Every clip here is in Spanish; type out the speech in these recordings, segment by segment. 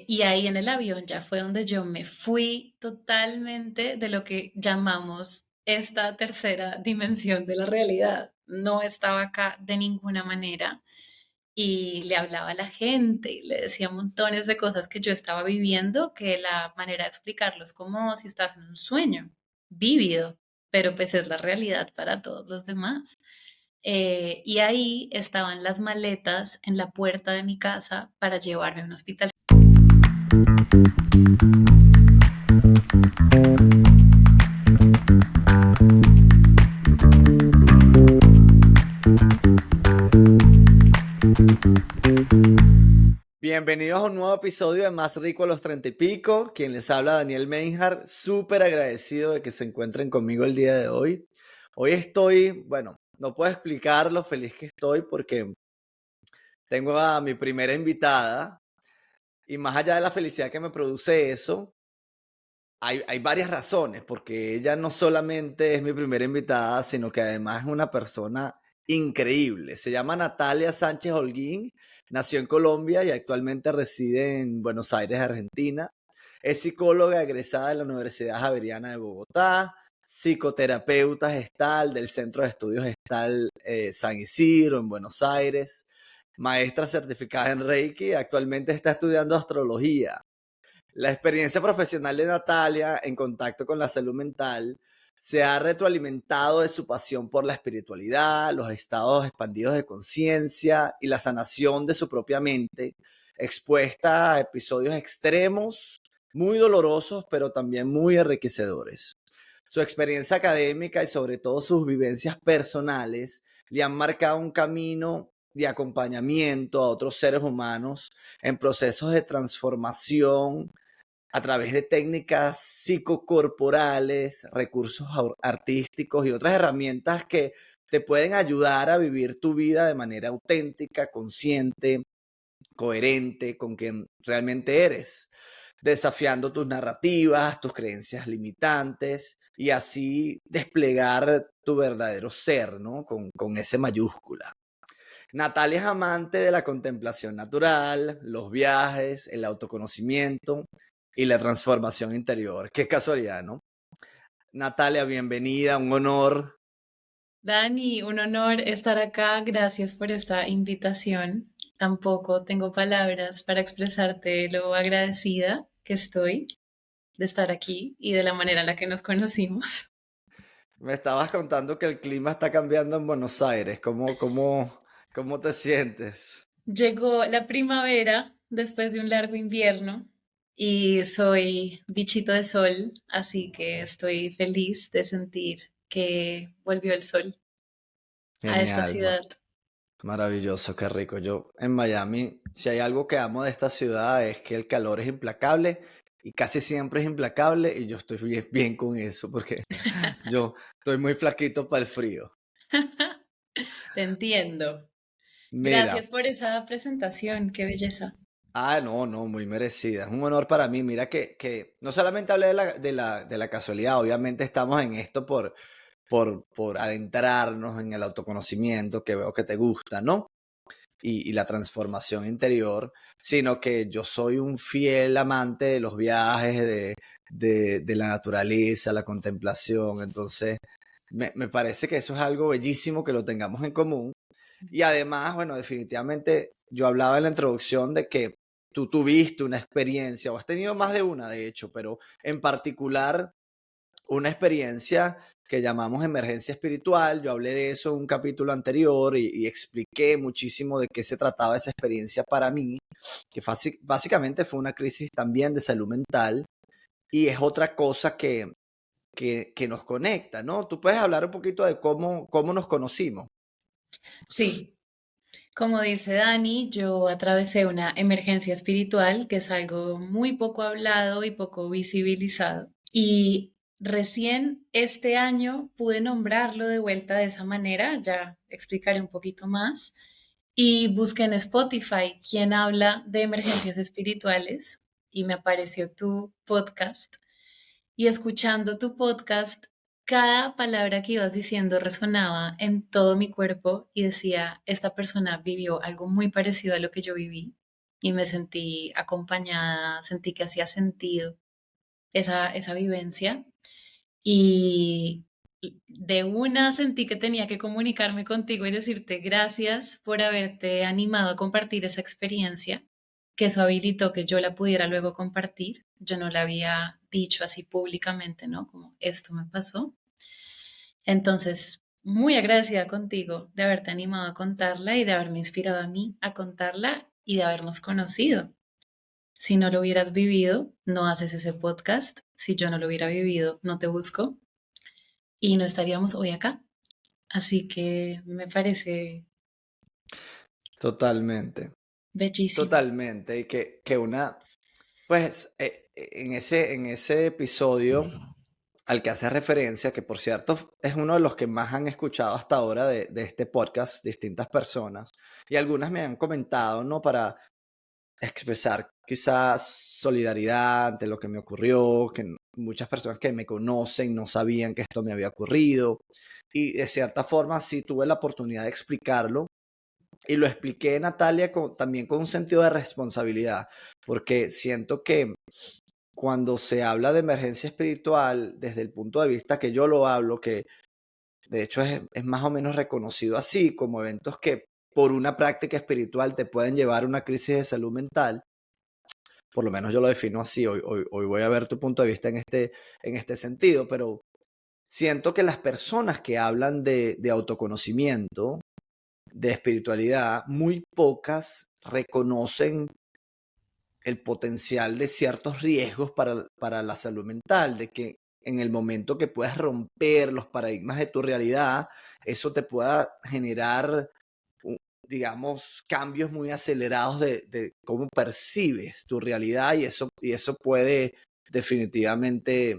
Y ahí en el avión ya fue donde yo me fui totalmente de lo que llamamos esta tercera dimensión de la realidad. No estaba acá de ninguna manera y le hablaba a la gente y le decía montones de cosas que yo estaba viviendo, que la manera de explicarlo es como si estás en un sueño vívido, pero pues es la realidad para todos los demás. Y ahí estaban las maletas en la puerta de mi casa para llevarme a un hospital. Bienvenidos a un nuevo episodio de Más Rico a los 30 y pico. Quien les habla, Daniel Meinhardt. Súper agradecido de que se encuentren conmigo el día de hoy. Hoy estoy, bueno, no puedo explicar lo feliz que estoy porque tengo a mi primera invitada y más allá de la felicidad que me produce eso, hay varias razones, porque ella no solamente es mi primera invitada, sino que además es una persona increíble. Se llama Natalia Sánchez Holguín, nació en Colombia y actualmente reside en Buenos Aires, Argentina. Es psicóloga egresada de la Universidad Javeriana de Bogotá, psicoterapeuta gestal del Centro de Estudios Gestal San Isidro en Buenos Aires, maestra certificada en Reiki, actualmente está estudiando astrología. La experiencia profesional de Natalia en contacto con la salud mental se ha retroalimentado de su pasión por la espiritualidad, los estados expandidos de conciencia y la sanación de su propia mente, expuesta a episodios extremos, muy dolorosos, pero también muy enriquecedores. Su experiencia académica y sobre todo sus vivencias personales le han marcado un camino de acompañamiento a otros seres humanos en procesos de transformación a través de técnicas psicocorporales, recursos artísticos y otras herramientas que te pueden ayudar a vivir tu vida de manera auténtica, consciente, coherente con quien realmente eres, desafiando tus narrativas, tus creencias limitantes y así desplegar tu verdadero ser, ¿no? Con ese mayúscula. Natalia es amante de la contemplación natural, los viajes, el autoconocimiento y la transformación interior. Qué casualidad, ¿no? Natalia, bienvenida, un honor. Dani, un honor estar acá. Gracias por esta invitación. Tampoco tengo palabras para expresarte lo agradecida que estoy de estar aquí y de la manera en la que nos conocimos. Me estabas contando que el clima está cambiando en Buenos Aires. ¿Cómo te sientes? Llegó la primavera después de un largo invierno y soy bichito de sol, así que estoy feliz de sentir que volvió el sol a esta Genial, ciudad. maravilloso, qué rico. Yo en Miami, si hay algo que amo de esta ciudad es que el calor es implacable y casi siempre es implacable y yo estoy bien con eso porque yo estoy muy flaquito para el frío. Te entiendo. Mira, Gracias por esa presentación, qué belleza. no, muy merecida. Es un honor para mí. Mira que no solamente hablé de la casualidad, obviamente estamos en esto por adentrarnos en el autoconocimiento que veo que te gusta, ¿no? Y la transformación interior, sino que yo soy un fiel amante de los viajes, de la naturaleza, la contemplación. Entonces, me parece que eso es algo bellísimo que lo tengamos en común. Y además, bueno, definitivamente yo hablaba en la introducción de que tú tuviste una experiencia, o has tenido más de una, de hecho, pero en particular una experiencia que llamamos emergencia espiritual. Yo hablé de eso en un capítulo anterior y expliqué muchísimo de qué se trataba esa experiencia para mí, que básicamente fue una crisis también de salud mental y es otra cosa que nos conecta, ¿no? Tú puedes hablar un poquito de cómo nos conocimos. Sí, como dice Dani, yo atravesé una emergencia espiritual, que es algo muy poco hablado y poco visibilizado. Y recién este año pude nombrarlo de vuelta de esa manera, ya explicaré un poquito más. Y busqué en Spotify quién habla de emergencias espirituales y me apareció tu podcast. Y escuchando tu podcast, cada palabra que ibas diciendo resonaba en todo mi cuerpo y decía, esta persona vivió algo muy parecido a lo que yo viví y me sentí acompañada, sentí que hacía sentido esa vivencia y de una sentí que tenía que comunicarme contigo y decirte gracias por haberte animado a compartir esa experiencia, que eso habilitó que yo la pudiera luego compartir. Yo no la había dicho así públicamente, ¿no? Como esto me pasó. Entonces, muy agradecida contigo de haberte animado a contarla y de haberme inspirado a mí a contarla y de habernos conocido. Si no lo hubieras vivido, no haces ese podcast. Si yo no lo hubiera vivido, no te busco y no estaríamos hoy acá. Así que me parece Totalmente, bellísimo. totalmente. Y que una, pues en ese episodio al que hace referencia, que por cierto es uno de los que más han escuchado hasta ahora de este podcast, distintas personas, y algunas me han comentado, ¿no? Para expresar quizás solidaridad ante lo que me ocurrió, que muchas personas que me conocen no sabían que esto me había ocurrido, y de cierta forma sí tuve la oportunidad de explicarlo. Y lo expliqué, Natalia, también con un sentido de responsabilidad, porque siento que cuando se habla de emergencia espiritual, desde el punto de vista que yo lo hablo, que de hecho es más o menos reconocido así, como eventos que por una práctica espiritual te pueden llevar a una crisis de salud mental, por lo menos yo lo defino así, hoy voy a ver tu punto de vista en este sentido, pero siento que las personas que hablan de autoconocimiento, de espiritualidad, muy pocas reconocen el potencial de ciertos riesgos para la salud mental, de que en el momento que puedas romper los paradigmas de tu realidad, eso te pueda generar, digamos, cambios muy acelerados de cómo percibes tu realidad y eso puede definitivamente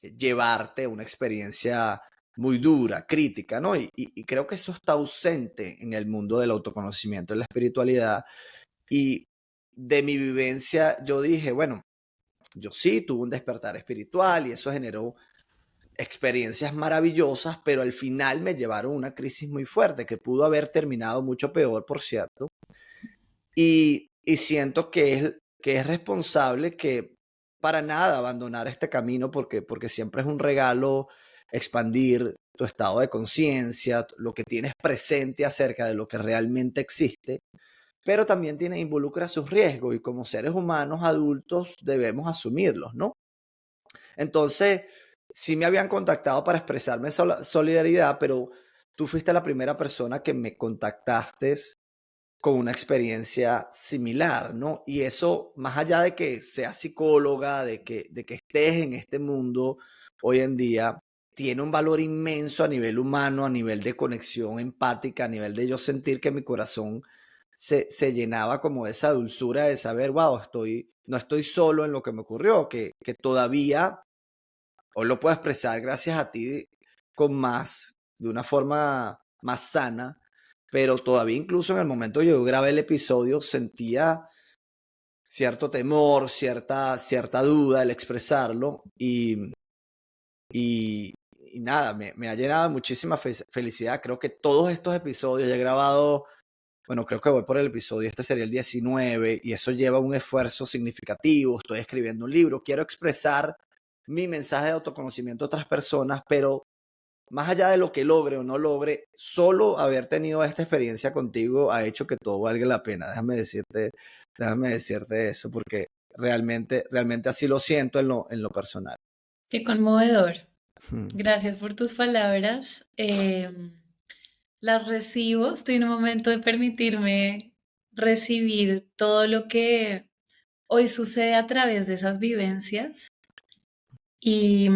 llevarte a una experiencia muy dura, crítica, ¿no? Y creo que eso está ausente en el mundo del autoconocimiento, en la espiritualidad. Y de mi vivencia, yo dije, bueno, yo sí tuve un despertar espiritual y eso generó experiencias maravillosas, pero al final me llevaron a una crisis muy fuerte que pudo haber terminado mucho peor, por cierto. Y siento que es responsable que para nada abandonar este camino porque siempre es un regalo expandir tu estado de conciencia, lo que tienes presente acerca de lo que realmente existe, pero también involucra sus riesgos y como seres humanos adultos debemos asumirlos, ¿no? Entonces, sí me habían contactado para expresarme solidaridad, pero tú fuiste la primera persona que me contactaste con una experiencia similar, ¿no? Y eso, más allá de que seas psicóloga, de que estés en este mundo hoy en día, tiene un valor inmenso a nivel humano, a nivel de conexión empática, a nivel de yo sentir que mi corazón se llenaba como de esa dulzura de saber, wow, no estoy solo en lo que me ocurrió, que todavía hoy lo puedo expresar gracias a ti con más, de una forma más sana, pero todavía incluso en el momento que yo grabé el episodio sentía cierto temor, cierta duda al expresarlo y nada, me ha llenado de muchísima felicidad. Creo que todos estos episodios ya he grabado, bueno, creo que voy por el episodio, este sería el 19 y eso lleva un esfuerzo significativo. Estoy escribiendo un libro, quiero expresar mi mensaje de autoconocimiento a otras personas, pero más allá de lo que logre o no logre, solo haber tenido esta experiencia contigo ha hecho que todo valga la pena. Déjame decirte eso, porque realmente así lo siento en lo personal. Qué conmovedor. Hmm. Gracias por tus palabras. Las recibo. Estoy en un momento de permitirme recibir todo lo que hoy sucede a través de esas vivencias. Y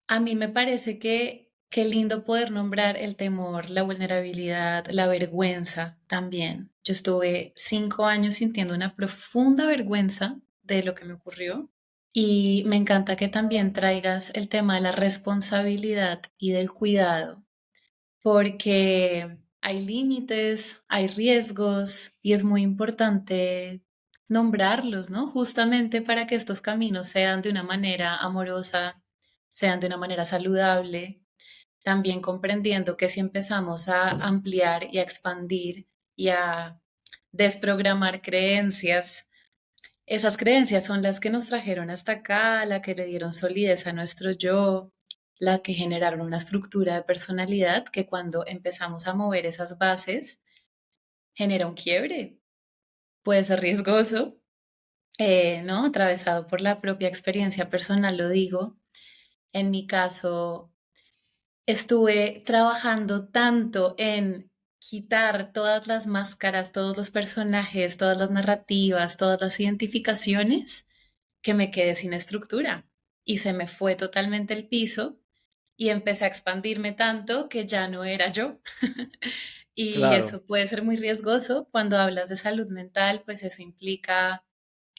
a mí me parece que qué lindo poder nombrar el temor, la vulnerabilidad, la vergüenza también. Yo estuve 5 años sintiendo una profunda vergüenza de lo que me ocurrió y me encanta que también traigas el tema de la responsabilidad y del cuidado, porque hay límites, hay riesgos y es muy importante nombrarlos, ¿no? Justamente para que estos caminos sean de una manera amorosa, sean de una manera saludable, también comprendiendo que si empezamos a ampliar y a expandir y a desprogramar creencias. Esas creencias son las que nos trajeron hasta acá, la que le dieron solidez a nuestro yo, la que generaron una estructura de personalidad que cuando empezamos a mover esas bases genera un quiebre. Puede ser riesgoso, ¿no? Atravesado por la propia experiencia personal, lo digo. En mi caso, estuve trabajando tanto en quitar todas las máscaras, todos los personajes, todas las narrativas, todas las identificaciones, que me quedé sin estructura y se me fue totalmente el piso y empecé a expandirme tanto que ya no era yo. Y Claro, eso puede ser muy riesgoso cuando hablas de salud mental, pues eso implica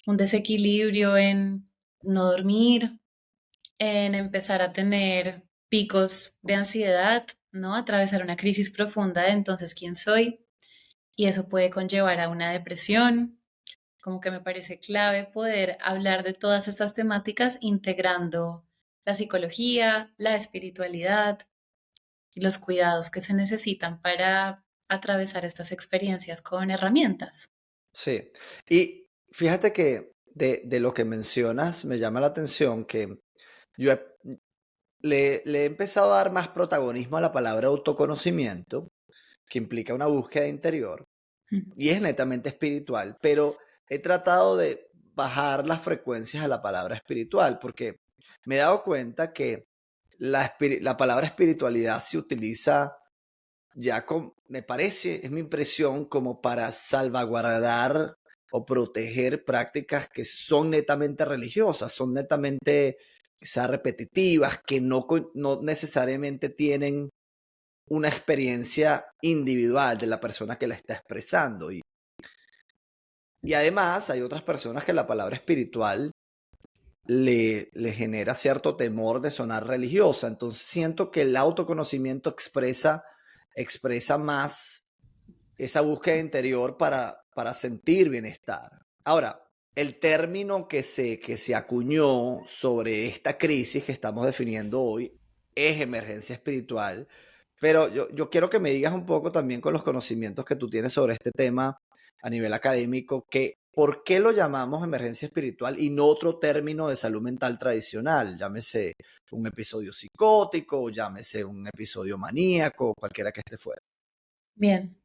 un desequilibrio en no dormir, en empezar a tener picos de ansiedad, ¿no? Atravesar una crisis profunda de entonces quién soy. Y eso puede conllevar a una depresión. Como que me parece clave poder hablar de todas estas temáticas integrando la psicología, la espiritualidad y los cuidados que se necesitan para atravesar estas experiencias con herramientas. sí. Y fíjate que de lo que mencionas me llama la atención que yo le he empezado a dar más protagonismo a la palabra autoconocimiento, que implica una búsqueda interior, y es netamente espiritual, pero he tratado de bajar las frecuencias a la palabra espiritual, porque me he dado cuenta que la palabra espiritualidad se utiliza ya con, me parece, es mi impresión, como para salvaguardar o proteger prácticas que son netamente religiosas, son netamente quizás repetitivas, que no necesariamente tienen una experiencia individual de la persona que la está expresando. Y además hay otras personas que la palabra espiritual le genera cierto temor de sonar religiosa. Entonces siento que el autoconocimiento expresa más esa búsqueda interior para sentir bienestar. Ahora, el término que se acuñó sobre esta crisis que estamos definiendo hoy es emergencia espiritual, pero yo quiero que me digas un poco también con los conocimientos que tú tienes sobre este tema a nivel académico, que ¿por qué lo llamamos emergencia espiritual y no otro término de salud mental tradicional? Llámese un episodio psicótico, llámese un episodio maníaco, cualquiera que esté fuera. Bien,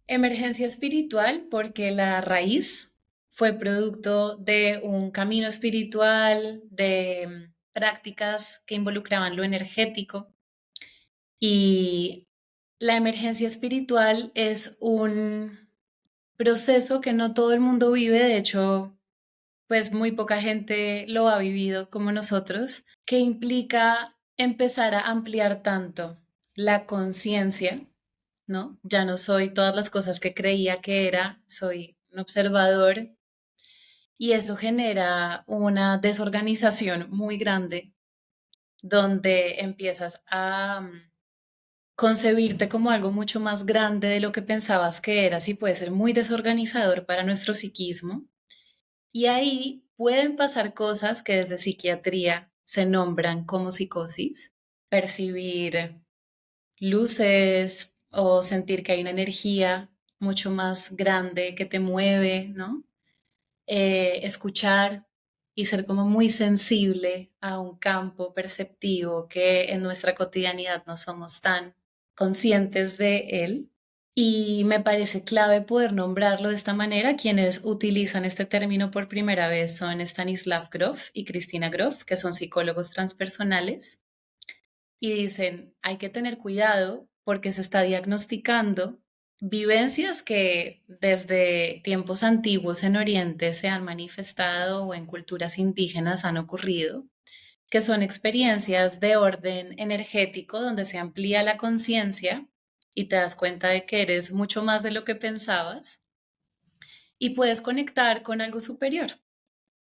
emergencia espiritual porque la raíz fue producto de un camino espiritual, de prácticas que involucraban lo energético y la emergencia espiritual es un proceso que no todo el mundo vive, de hecho, pues muy poca gente lo ha vivido como nosotros, que implica empezar a ampliar tanto la conciencia, ¿no? Ya no soy todas las cosas que creía que era, soy un observador y eso genera una desorganización muy grande donde empiezas a concebirte como algo mucho más grande de lo que pensabas que eras y puede ser muy desorganizador para nuestro psiquismo. Y ahí pueden pasar cosas que desde psiquiatría se nombran como psicosis, percibir luces o sentir que hay una energía mucho más grande que te mueve, ¿no? Escuchar y ser como muy sensible a un campo perceptivo que en nuestra cotidianidad no somos tan conscientes de él. Y me parece clave poder nombrarlo de esta manera. Quienes utilizan este término por primera vez son Stanislav Grof y Cristina Grof, que son psicólogos transpersonales, y dicen, hay que tener cuidado porque se está diagnosticando vivencias que desde tiempos antiguos en Oriente se han manifestado o en culturas indígenas han ocurrido, que son experiencias de orden energético donde se amplía la conciencia y te das cuenta de que eres mucho más de lo que pensabas y puedes conectar con algo superior,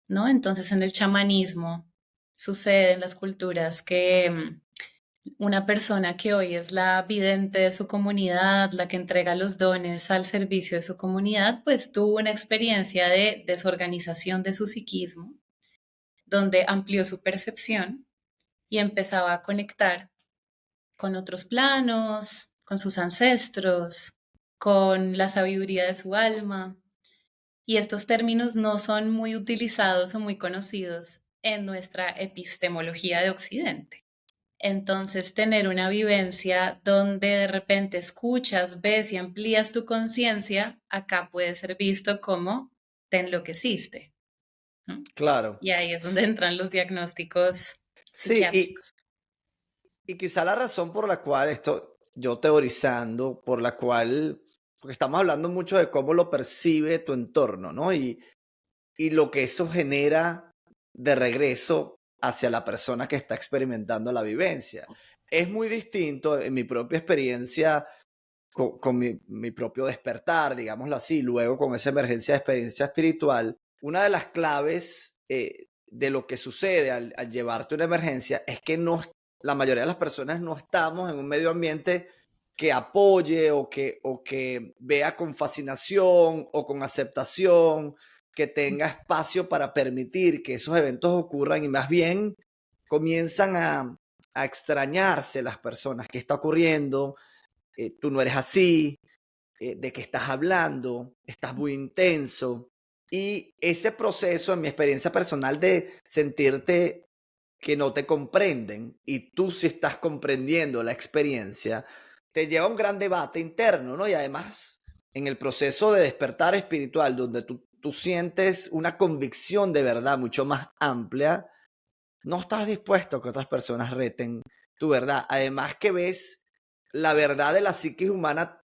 ¿no? Entonces en el chamanismo sucede en las culturas que una persona que hoy es la vidente de su comunidad, la que entrega los dones al servicio de su comunidad, pues tuvo una experiencia de desorganización de su psiquismo, donde amplió su percepción y empezaba a conectar con otros planos, con sus ancestros, con la sabiduría de su alma. Y estos términos no son muy utilizados o muy conocidos en nuestra epistemología de Occidente. Entonces, tener una vivencia donde de repente escuchas, ves y amplías tu conciencia, acá puede ser visto como te enloqueciste, ¿no? Claro. Y ahí es donde entran los diagnósticos Sí, psiquiátricos. y quizá la razón por la cual esto, yo teorizando, por la cual, porque estamos hablando mucho de cómo lo percibe tu entorno, ¿no? Y lo que eso genera de regreso hacia la persona que está experimentando la vivencia. Es muy distinto en mi propia experiencia con mi propio despertar, digámoslo así, luego con esa emergencia de experiencia espiritual. Una de las claves de lo que sucede al llevarte una emergencia es que no, la mayoría de las personas no estamos en un medio ambiente que apoye o que vea con fascinación o con aceptación, que tenga espacio para permitir que esos eventos ocurran y más bien comienzan a extrañarse las personas. ¿Qué está ocurriendo? Tú no eres así, de qué estás hablando, estás muy intenso. Y ese proceso, en mi experiencia personal, de sentirte que no te comprenden y tú sí estás comprendiendo la experiencia, te lleva a un gran debate interno, ¿no? Y además, en el proceso de despertar espiritual, donde tú sientes una convicción de verdad mucho más amplia, no estás dispuesto a que otras personas reten tu verdad. Además que ves la verdad de la psiquis humana,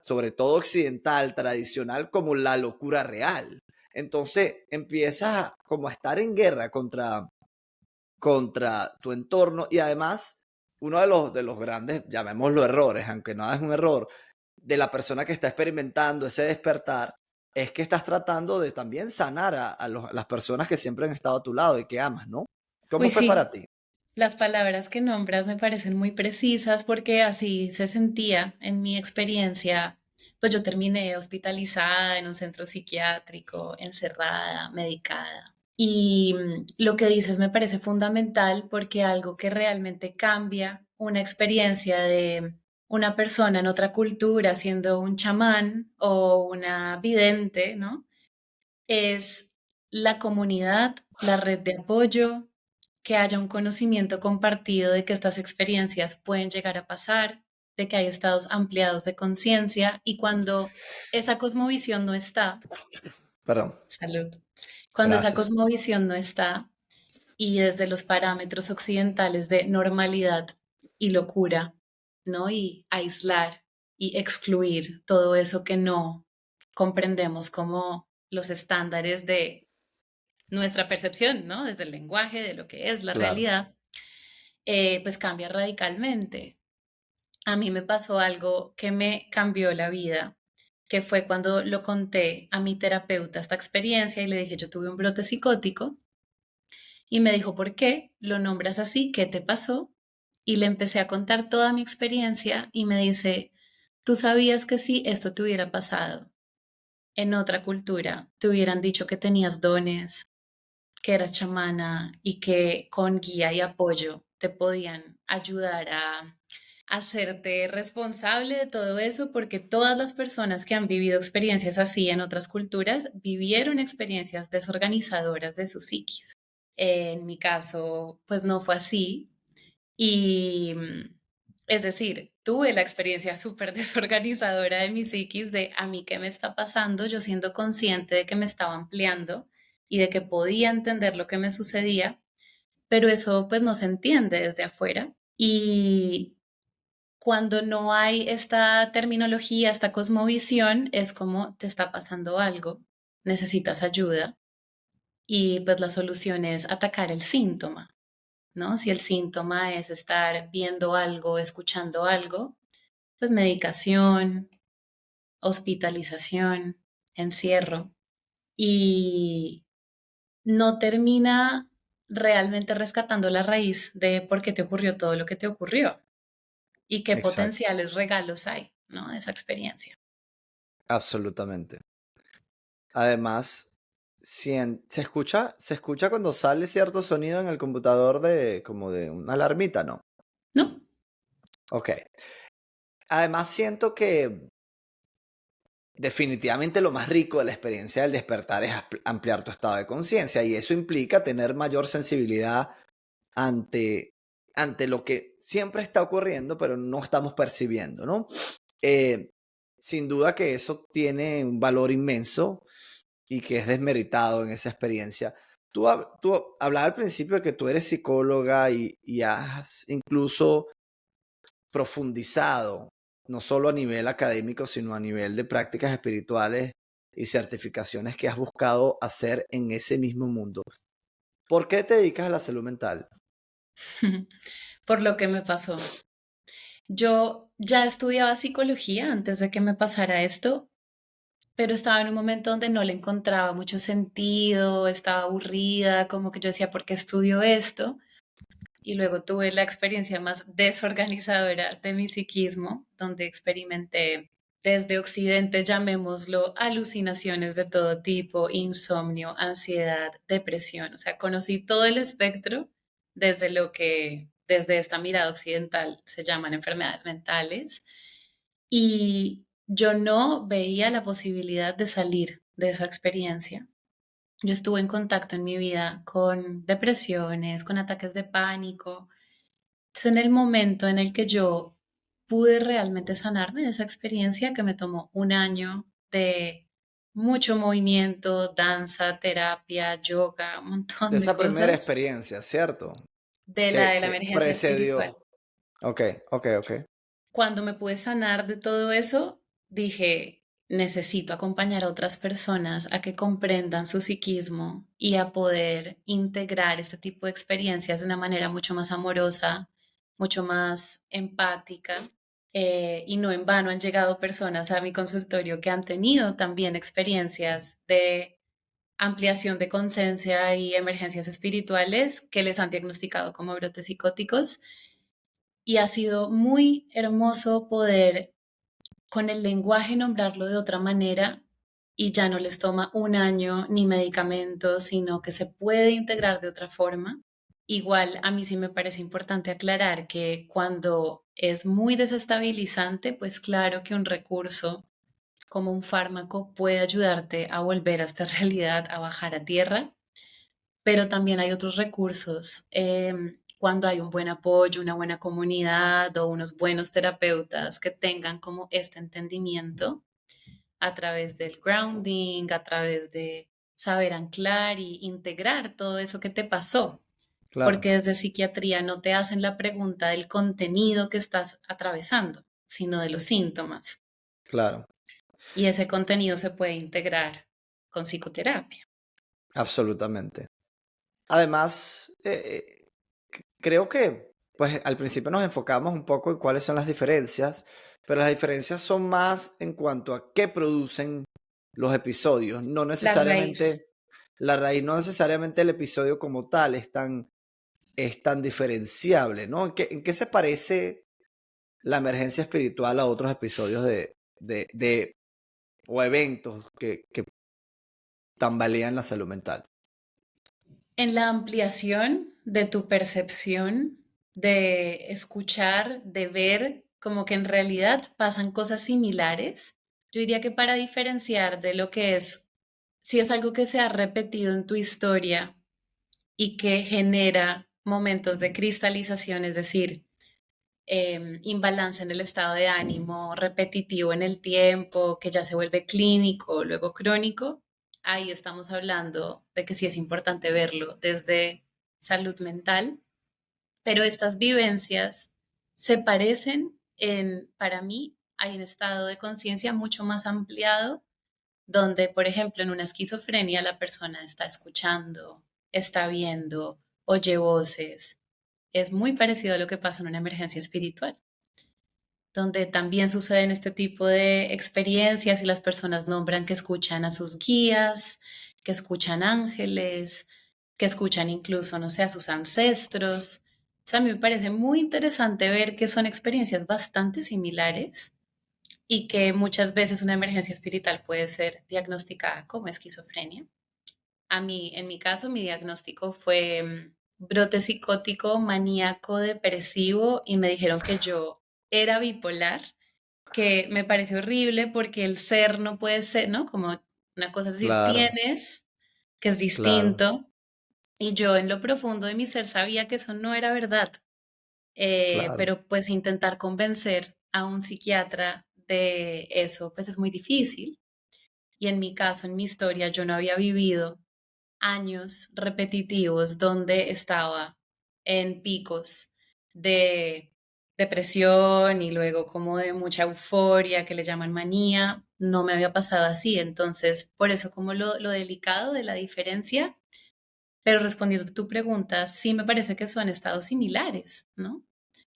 sobre todo occidental, tradicional, como la locura real. Entonces empiezas como a estar en guerra contra tu entorno y además uno de los grandes, llamémoslo errores, aunque no es un error, de la persona que está experimentando ese despertar, es que estás tratando de también sanar a las personas que siempre han estado a tu lado y que amas, ¿no? ¿Cómo Uy, fue para sí, ti? las palabras que nombras me parecen muy precisas porque así se sentía en mi experiencia. Pues yo terminé hospitalizada en un centro psiquiátrico, encerrada, medicada. Y lo que dices me parece fundamental porque algo que realmente cambia una experiencia de una persona en otra cultura siendo un chamán o una vidente, ¿no? Es la comunidad, la red de apoyo, que haya un conocimiento compartido de que estas experiencias pueden llegar a pasar, de que hay estados ampliados de conciencia y cuando esa cosmovisión no está, Perdón, salud, cuando esa gracias. cosmovisión no está y desde los parámetros occidentales de normalidad y locura, ¿no? Y aislar y excluir todo eso que no comprendemos como los estándares de nuestra percepción, ¿no? Desde el lenguaje, de lo que es la Claro. realidad, pues cambia radicalmente. A mí me pasó algo que me cambió la vida, que fue cuando lo conté a mi terapeuta esta experiencia y le dije, yo tuve un brote psicótico y me dijo, ¿por qué lo nombras así? ¿Qué te pasó? Y le empecé a contar toda mi experiencia y me dice, ¿tú sabías que si esto te hubiera pasado en otra cultura, te hubieran dicho que tenías dones, que eras chamana y que con guía y apoyo te podían ayudar a hacerte responsable de todo eso, porque todas las personas que han vivido experiencias así en otras culturas vivieron experiencias desorganizadoras de su psiquis. En mi caso, pues no fue así. Y es decir, tuve la experiencia súper desorganizadora de mi psiquis, de a mí qué me está pasando, yo siendo consciente de que me estaba ampliando y de que podía entender lo que me sucedía, pero eso pues no se entiende desde afuera. Y cuando no hay esta terminología, esta cosmovisión, es como te está pasando algo, necesitas ayuda y pues la solución es atacar el síntoma, ¿no? Si el síntoma es estar viendo algo, escuchando algo, pues medicación, hospitalización, encierro y no termina realmente rescatando la raíz de por qué te ocurrió todo lo que te ocurrió y qué Exacto, potenciales regalos hay, ¿no? De esa experiencia. absolutamente. Además, se escucha cuando sale cierto sonido en el computador de como de una alarmita, ¿no? ¿No? Ok. Además, siento que definitivamente lo más rico de la experiencia del despertar es ampliar tu estado de conciencia y eso implica tener mayor sensibilidad ante, ante lo que siempre está ocurriendo, pero no estamos percibiendo, ¿no? Eh, Sin duda que eso tiene un valor inmenso y que es desmeritado en esa experiencia. Tú hablabas al principio de que tú eres psicóloga y has incluso profundizado, no solo a nivel académico, sino a nivel de prácticas espirituales y certificaciones que has buscado hacer en ese mismo mundo. ¿Por qué te dedicas a la salud mental? por lo que me pasó. Yo ya estudiaba psicología antes de que me pasara esto, pero estaba en un momento donde no le encontraba mucho sentido, estaba aburrida, como que yo decía, ¿por qué estudio esto? Y luego tuve la experiencia más desorganizadora de mi psiquismo, donde experimenté desde Occidente, llamémoslo, alucinaciones de todo tipo, insomnio, ansiedad, depresión. O sea, conocí todo el espectro desde lo que desde esta mirada occidental se llaman enfermedades mentales. Y yo no veía la posibilidad de salir de esa experiencia. Yo estuve en contacto en mi vida con depresiones, con ataques de pánico. Es en el momento en el que yo pude realmente sanarme de esa experiencia que me tomó un año de mucho movimiento, danza, terapia, yoga, un De montón de esa primera cosas experiencia, ¿cierto? de la Que emergencia espiritual. precedió. Ok, ok, ok. Cuando me pude sanar de todo eso, dije, necesito acompañar a otras personas a que comprendan su psiquismo y a poder integrar este tipo de experiencias de una manera mucho más amorosa, mucho más empática. Y no en vano han llegado personas a mi consultorio que han tenido también experiencias de ampliación de conciencia y emergencias espirituales que les han diagnosticado como brotes psicóticos. Y ha sido muy hermoso poder con el lenguaje nombrarlo de otra manera y ya no les toma un año ni medicamentos, sino que se puede integrar de otra forma. Igual a mí sí me parece importante aclarar que cuando es muy desestabilizante, pues claro que un recurso como un fármaco puede ayudarte a volver a esta realidad, a bajar a tierra, pero también hay otros recursos. Cuando hay un buen apoyo, una buena comunidad o unos buenos terapeutas que tengan como este entendimiento a través del grounding, a través de saber anclar y integrar todo eso que te pasó. Claro, Porque desde psiquiatría no te hacen la pregunta del contenido que estás atravesando, sino de los síntomas. claro, Y ese contenido se puede integrar con psicoterapia. absolutamente. Además, creo que, pues al principio nos enfocamos un poco en cuáles son las diferencias, pero las diferencias son más en cuanto a qué producen los episodios, no La raíz. necesariamente la raíz, no necesariamente el episodio como tal es tan diferenciable, ¿no? En qué se parece la emergencia espiritual a otros episodios o eventos que tambalean la salud mental? En la ampliación de tu percepción, de escuchar, de ver, como que en realidad pasan cosas similares. Yo diría que para diferenciar de lo que es, si es algo que se ha repetido en tu historia y que genera momentos de cristalización, es decir, imbalance en el estado de ánimo, repetitivo en el tiempo, que ya se vuelve clínico, luego crónico, ahí estamos hablando de que sí es importante verlo desde salud mental, pero estas vivencias se parecen para mí, hay un estado de conciencia mucho más ampliado donde, por ejemplo, en una esquizofrenia la persona está escuchando, está viendo, oye voces. Es muy parecido a lo que pasa en una emergencia espiritual, donde también suceden este tipo de experiencias y las personas nombran que escuchan a sus guías, que escuchan ángeles, que escuchan incluso, no sé, a sus ancestros. O sea, a mí me parece muy interesante ver que son experiencias bastante similares y que muchas veces una emergencia espiritual puede ser diagnosticada como esquizofrenia. A mí, en mi caso, mi diagnóstico fue brote psicótico, maníaco, depresivo y me dijeron que yo era bipolar que me parece horrible porque el ser no puede ser, ¿no? Como una cosa es decir, Claro, tienes, que es claro, distinto, y yo en lo profundo de mi ser sabía que eso no era verdad. claro. Pero pues intentar convencer a un psiquiatra de eso, pues es muy difícil. Y en mi caso, en mi historia, yo no había vivido años repetitivos donde estaba en picos de depresión y luego como de mucha euforia que le llaman manía. No me había pasado así. Entonces, por eso como lo delicado de la diferencia, pero respondiendo a tu pregunta, sí me parece que son estados similares, ¿no?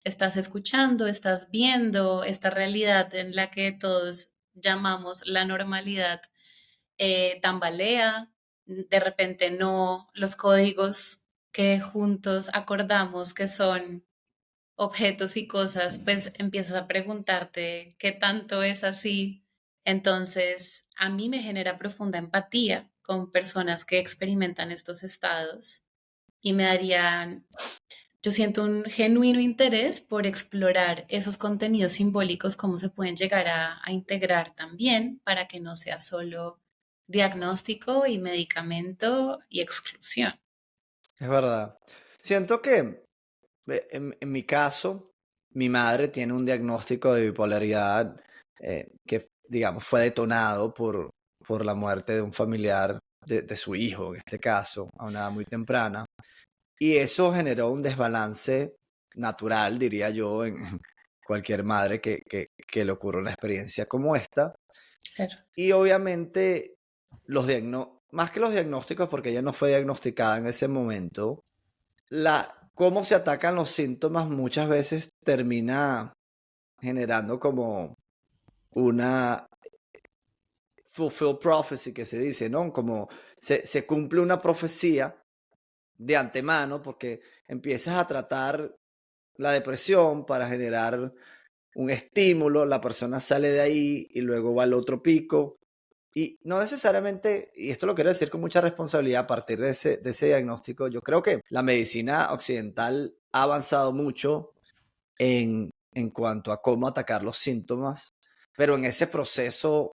Estás escuchando, estás viendo esta realidad en la que todos llamamos la normalidad, tambalea, de repente no, los códigos que juntos acordamos que son objetos y cosas, pues empiezas a preguntarte qué tanto es así. Entonces, a mí me genera profunda empatía con personas que experimentan estos estados y me darían, yo siento un genuino interés por explorar esos contenidos simbólicos, cómo se pueden llegar a integrar también para que no sea solo diagnóstico y medicamento y exclusión. Es verdad. Siento que en mi caso, mi madre tiene un diagnóstico de bipolaridad que, digamos, fue detonado por la muerte de un familiar de su hijo, en este caso, a una edad muy temprana. Y eso generó un desbalance natural, diría yo, en cualquier madre que le ocurra una experiencia como esta. Claro. Y obviamente, más que los diagnósticos, porque ella no fue diagnosticada en ese momento, cómo se atacan los síntomas muchas veces termina generando como una fulfill prophecy que se dice, ¿no? Como se cumple una profecía de antemano porque empiezas a tratar la depresión para generar un estímulo, la persona sale de ahí y luego va al otro pico. Y no necesariamente, y esto lo quiero decir con mucha responsabilidad a partir de ese diagnóstico, yo creo que la medicina occidental ha avanzado mucho en cuanto a cómo atacar los síntomas, pero en ese proceso,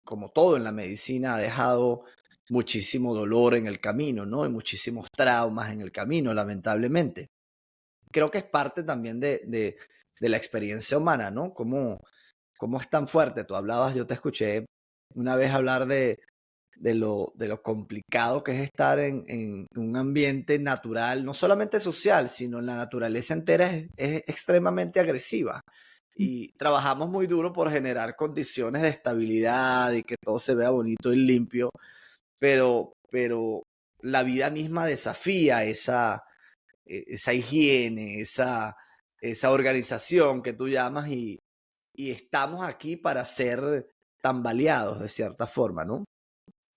como todo en la medicina, ha dejado muchísimo dolor en el camino, ¿no? Y muchísimos traumas en el camino, lamentablemente. Creo que es parte también de la experiencia humana, ¿no? Cómo es tan fuerte. Tú hablabas, yo te escuché una vez hablar de lo complicado que es estar en un ambiente natural, no solamente social, sino en la naturaleza entera es extremadamente agresiva. Y trabajamos muy duro por generar condiciones de estabilidad y que todo se vea bonito y limpio, pero la vida misma desafía esa higiene, esa organización que tú llamas y estamos aquí para ser tambaleados de cierta forma, ¿no?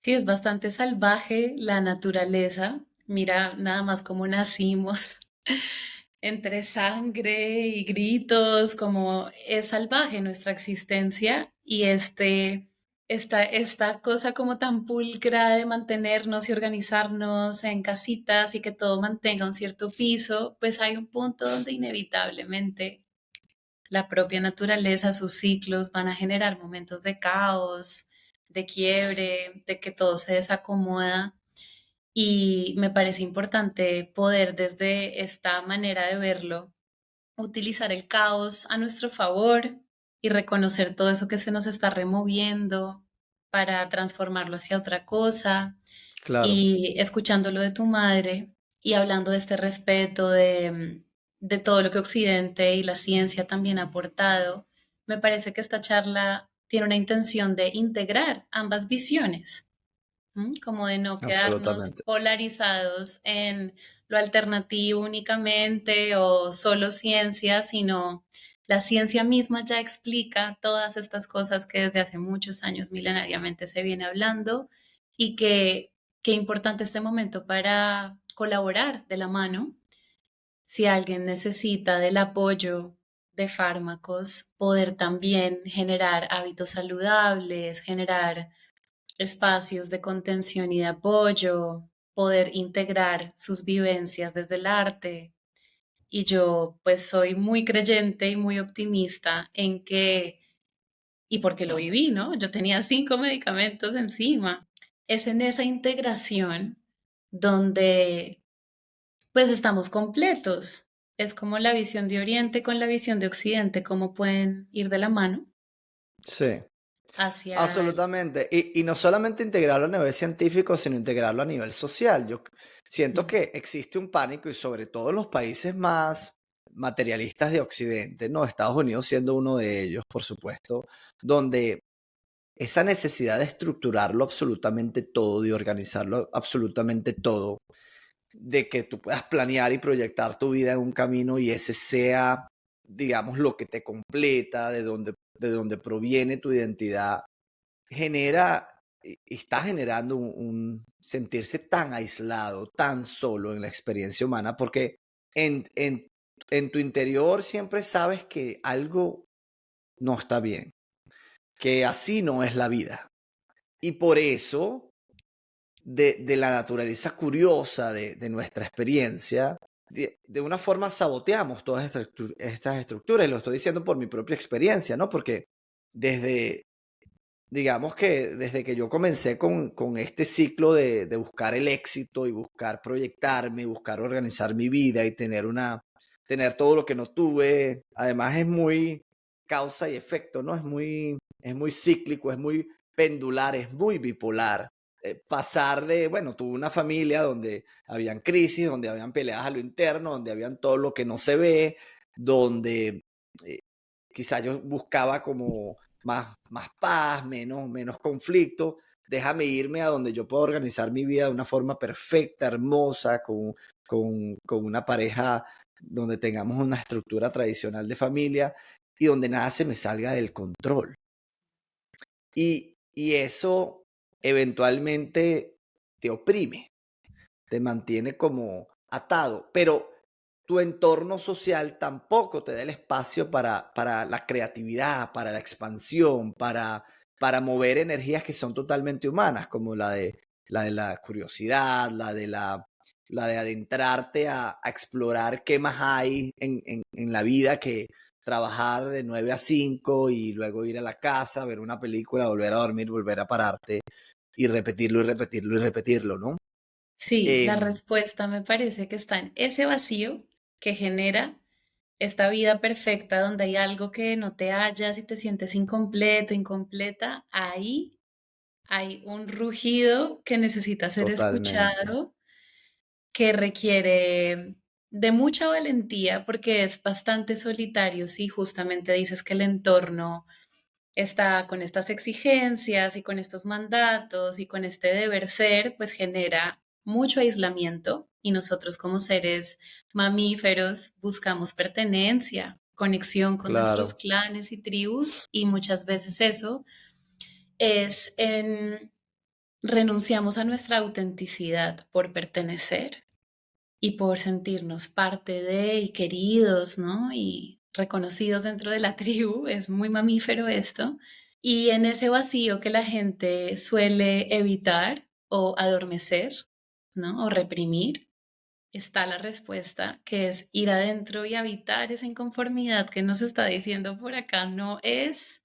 Sí, es bastante salvaje la naturaleza. Mira nada más cómo nacimos entre sangre y gritos, como es salvaje nuestra existencia y esta cosa como tan pulcra de mantenernos y organizarnos en casitas y que todo mantenga un cierto piso, pues hay un punto donde inevitablemente la propia naturaleza, sus ciclos van a generar momentos de caos, de quiebre, de que todo se desacomoda. Y me parece importante poder desde esta manera de verlo utilizar el caos a nuestro favor y reconocer todo eso que se nos está removiendo para transformarlo hacia otra cosa. Claro, Y escuchando lo de tu madre y hablando de este respeto de todo lo que Occidente y la ciencia también ha aportado, me parece que esta charla tiene una intención de integrar ambas visiones. Como de no quedarnos absolutamente. polarizados en lo alternativo únicamente o solo ciencia, sino la ciencia misma ya explica todas estas cosas que desde hace muchos años milenariamente se viene hablando y que qué importante este momento para colaborar de la mano. Si alguien necesita del apoyo de fármacos, poder también generar hábitos saludables, generar espacios de contención y de apoyo, poder integrar sus vivencias desde el arte. Y yo pues soy muy creyente y muy optimista en que y porque lo viví, ¿no? Yo tenía 5 medicamentos encima. Es en esa integración donde pues estamos completos. Es como la visión de Oriente con la visión de Occidente, cómo pueden ir de la mano Sí. hacia el... Absolutamente. Y no solamente integrarlo a nivel científico, sino integrarlo a nivel social. Siento Mm. que existe un pánico y sobre todo en los países más materialistas de Occidente, ¿no? Estados Unidos siendo uno de ellos, por supuesto, donde esa necesidad de estructurarlo absolutamente todo, de organizarlo absolutamente todo, de que tú puedas planear y proyectar tu vida en un camino y ese sea, digamos, lo que te completa, de donde proviene tu identidad está generando un sentirse tan aislado, tan solo en la experiencia humana, porque en tu interior siempre sabes que algo no está bien, que así no es la vida. Y por eso, de la naturaleza curiosa de nuestra experiencia, de una forma saboteamos todas estas estructuras, y lo estoy diciendo por mi propia experiencia, ¿no? Porque desde, digamos que desde que yo comencé con este ciclo de buscar el éxito y buscar proyectarme, buscar organizar mi vida y tener todo lo que no tuve, además es muy causa y efecto, ¿no? Es muy cíclico, es muy pendular, es muy bipolar. Pasar bueno, tuve una familia donde habían crisis, donde habían peleas a lo interno, donde habían todo lo que no se ve, donde eh, quizá yo buscaba como más paz, menos conflicto. Déjame irme a donde yo puedo organizar mi vida de una forma perfecta, hermosa, con una pareja donde tengamos una estructura tradicional de familia y donde nada se me salga del control. Y eso eventualmente te oprime, te mantiene como atado, pero tu entorno social tampoco te da el espacio para la creatividad, para la expansión, para mover energías que son totalmente humanas, como la curiosidad, la de adentrarte a explorar qué más hay en la vida que trabajar de 9 a 5 y luego ir a la casa, ver una película, volver a dormir, volver a pararte y repetirlo y repetirlo y repetirlo, ¿no? Sí, la Em, respuesta me parece que está en ese vacío que genera esta vida perfecta donde hay algo que no te hallas y te sientes incompleto, incompleta. Ahí hay un rugido que necesita ser Totalmente. escuchado, que requiere de mucha valentía porque es bastante solitario si justamente dices que el entorno está con estas exigencias y con estos mandatos y con este deber ser, pues genera mucho aislamiento y nosotros como seres mamíferos buscamos pertenencia, conexión con nuestros Claro, clanes y tribus y muchas veces eso es en renunciamos a nuestra autenticidad por pertenecer y por sentirnos parte de y queridos, ¿no? Y reconocidos dentro de la tribu, es muy mamífero esto. Y en ese vacío que la gente suele evitar o adormecer, ¿no? O reprimir, está la respuesta, que es ir adentro y habitar esa inconformidad que nos está diciendo por acá no es.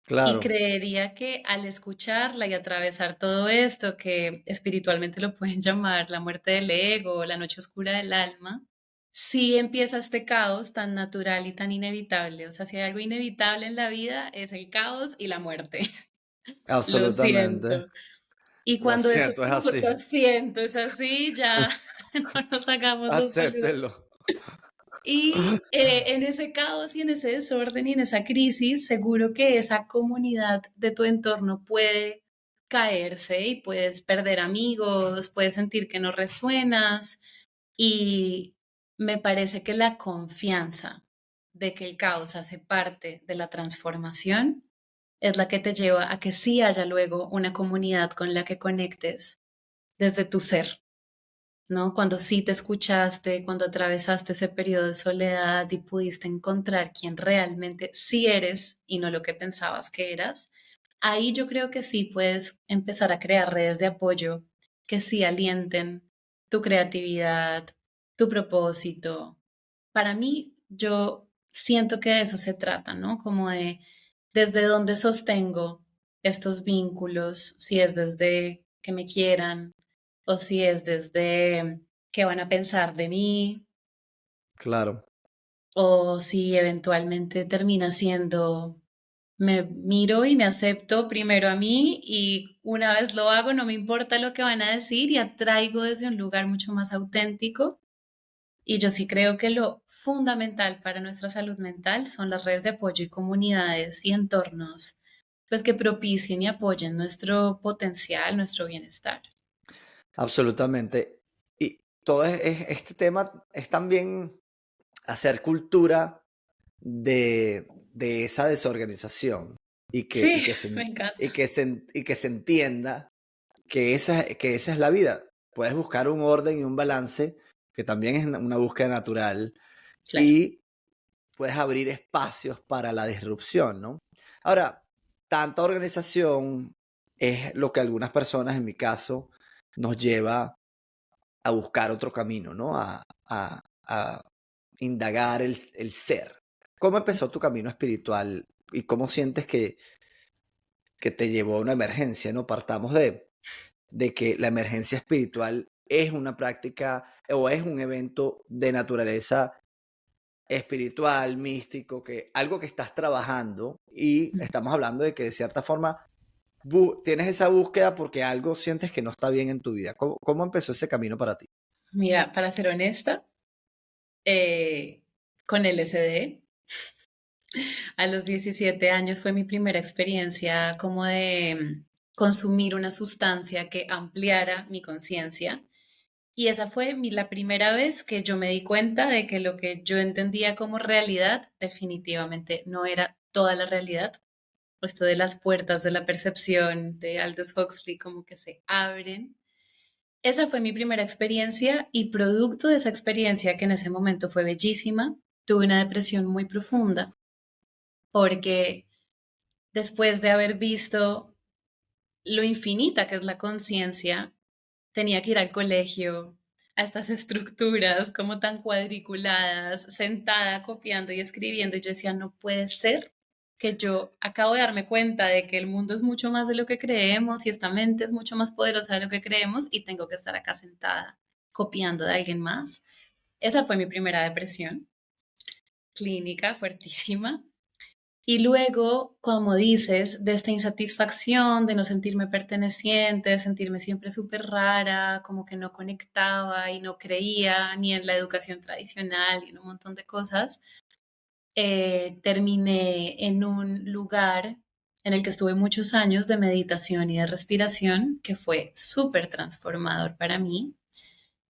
Y claro, creería que al escucharla y atravesar todo esto, que espiritualmente lo pueden llamar la muerte del ego, la noche oscura del alma, sí empieza este caos tan natural y tan inevitable. O sea, si hay algo inevitable en la vida es el caos y la muerte. Lo absolutamente. siento. Y Lo cuando eso, siento, es así. lo siento, es así, ya no nos hagamos los peludos. Acéptenlo. Y en ese caos y en ese desorden y en esa crisis, seguro que esa comunidad de tu entorno puede caerse y puedes perder amigos, puedes sentir que no resuenas y me parece que la confianza de que el caos hace parte de la transformación es la que te lleva a que sí haya luego una comunidad con la que conectes desde tu ser, ¿no? Cuando sí te escuchaste, cuando atravesaste ese periodo de soledad y pudiste encontrar quién realmente sí eres y no lo que pensabas que eras, ahí yo creo que sí puedes empezar a crear redes de apoyo que sí alienten tu creatividad, tu propósito. Para mí, yo siento que de eso se trata, ¿no? Como de desde dónde sostengo estos vínculos, si es desde que me quieran o si es desde qué van a pensar de mí Claro. o si eventualmente termina siendo me miro y me acepto primero a mí y una vez lo hago no me importa lo que van a decir y atraigo desde un lugar mucho más auténtico. Y yo sí creo que lo fundamental para nuestra salud mental son las redes de apoyo y comunidades y entornos pues que propicien y apoyen nuestro potencial, nuestro bienestar. Absolutamente. Y todo este tema es también hacer cultura de esa desorganización y que, y Sí, que se, me y encanta. que se, y que se entienda que esa es la vida. Puedes buscar un orden y un balance, que también es una búsqueda natural, Claro. y puedes abrir espacios para la disrupción, ¿no? Ahora, tanta organización es lo que algunas personas, en mi caso, nos lleva a buscar otro camino, ¿no? A indagar el ser. ¿Cómo empezó tu camino espiritual y cómo sientes que te llevó a una emergencia, ¿no? Partamos de que la emergencia espiritual es una práctica o es un evento de naturaleza espiritual, místico, que algo que estás trabajando y estamos hablando de que de cierta forma tienes esa búsqueda porque algo sientes que no está bien en tu vida. ¿Cómo empezó ese camino para ti? Mira, para ser honesta, eh, con LSD, a los 17 años fue mi primera experiencia como de consumir una sustancia que ampliara mi conciencia. Y esa fue la primera vez que yo me di cuenta de que lo que yo entendía como realidad definitivamente no era toda la realidad. Esto de las puertas de la percepción de Aldous Huxley como que se abren. Esa fue mi primera experiencia y producto de esa experiencia que en ese momento fue bellísima, tuve una depresión muy profunda porque después de haber visto lo infinita que es la conciencia, tenía que ir al colegio, a estas estructuras como tan cuadriculadas, sentada copiando y escribiendo. Y yo decía, no puede ser que yo acabo de darme cuenta de que el mundo es mucho más de lo que creemos y esta mente es mucho más poderosa de lo que creemos y tengo que estar acá sentada copiando de alguien más. Esa fue mi primera depresión clínica fuertísima. Y luego, como dices, de esta insatisfacción, de no sentirme perteneciente, de sentirme siempre súper rara, como que no conectaba y no creía ni en la educación tradicional y en un montón de cosas, terminé en un lugar en el que estuve muchos años de meditación y de respiración, que fue súper transformador para mí,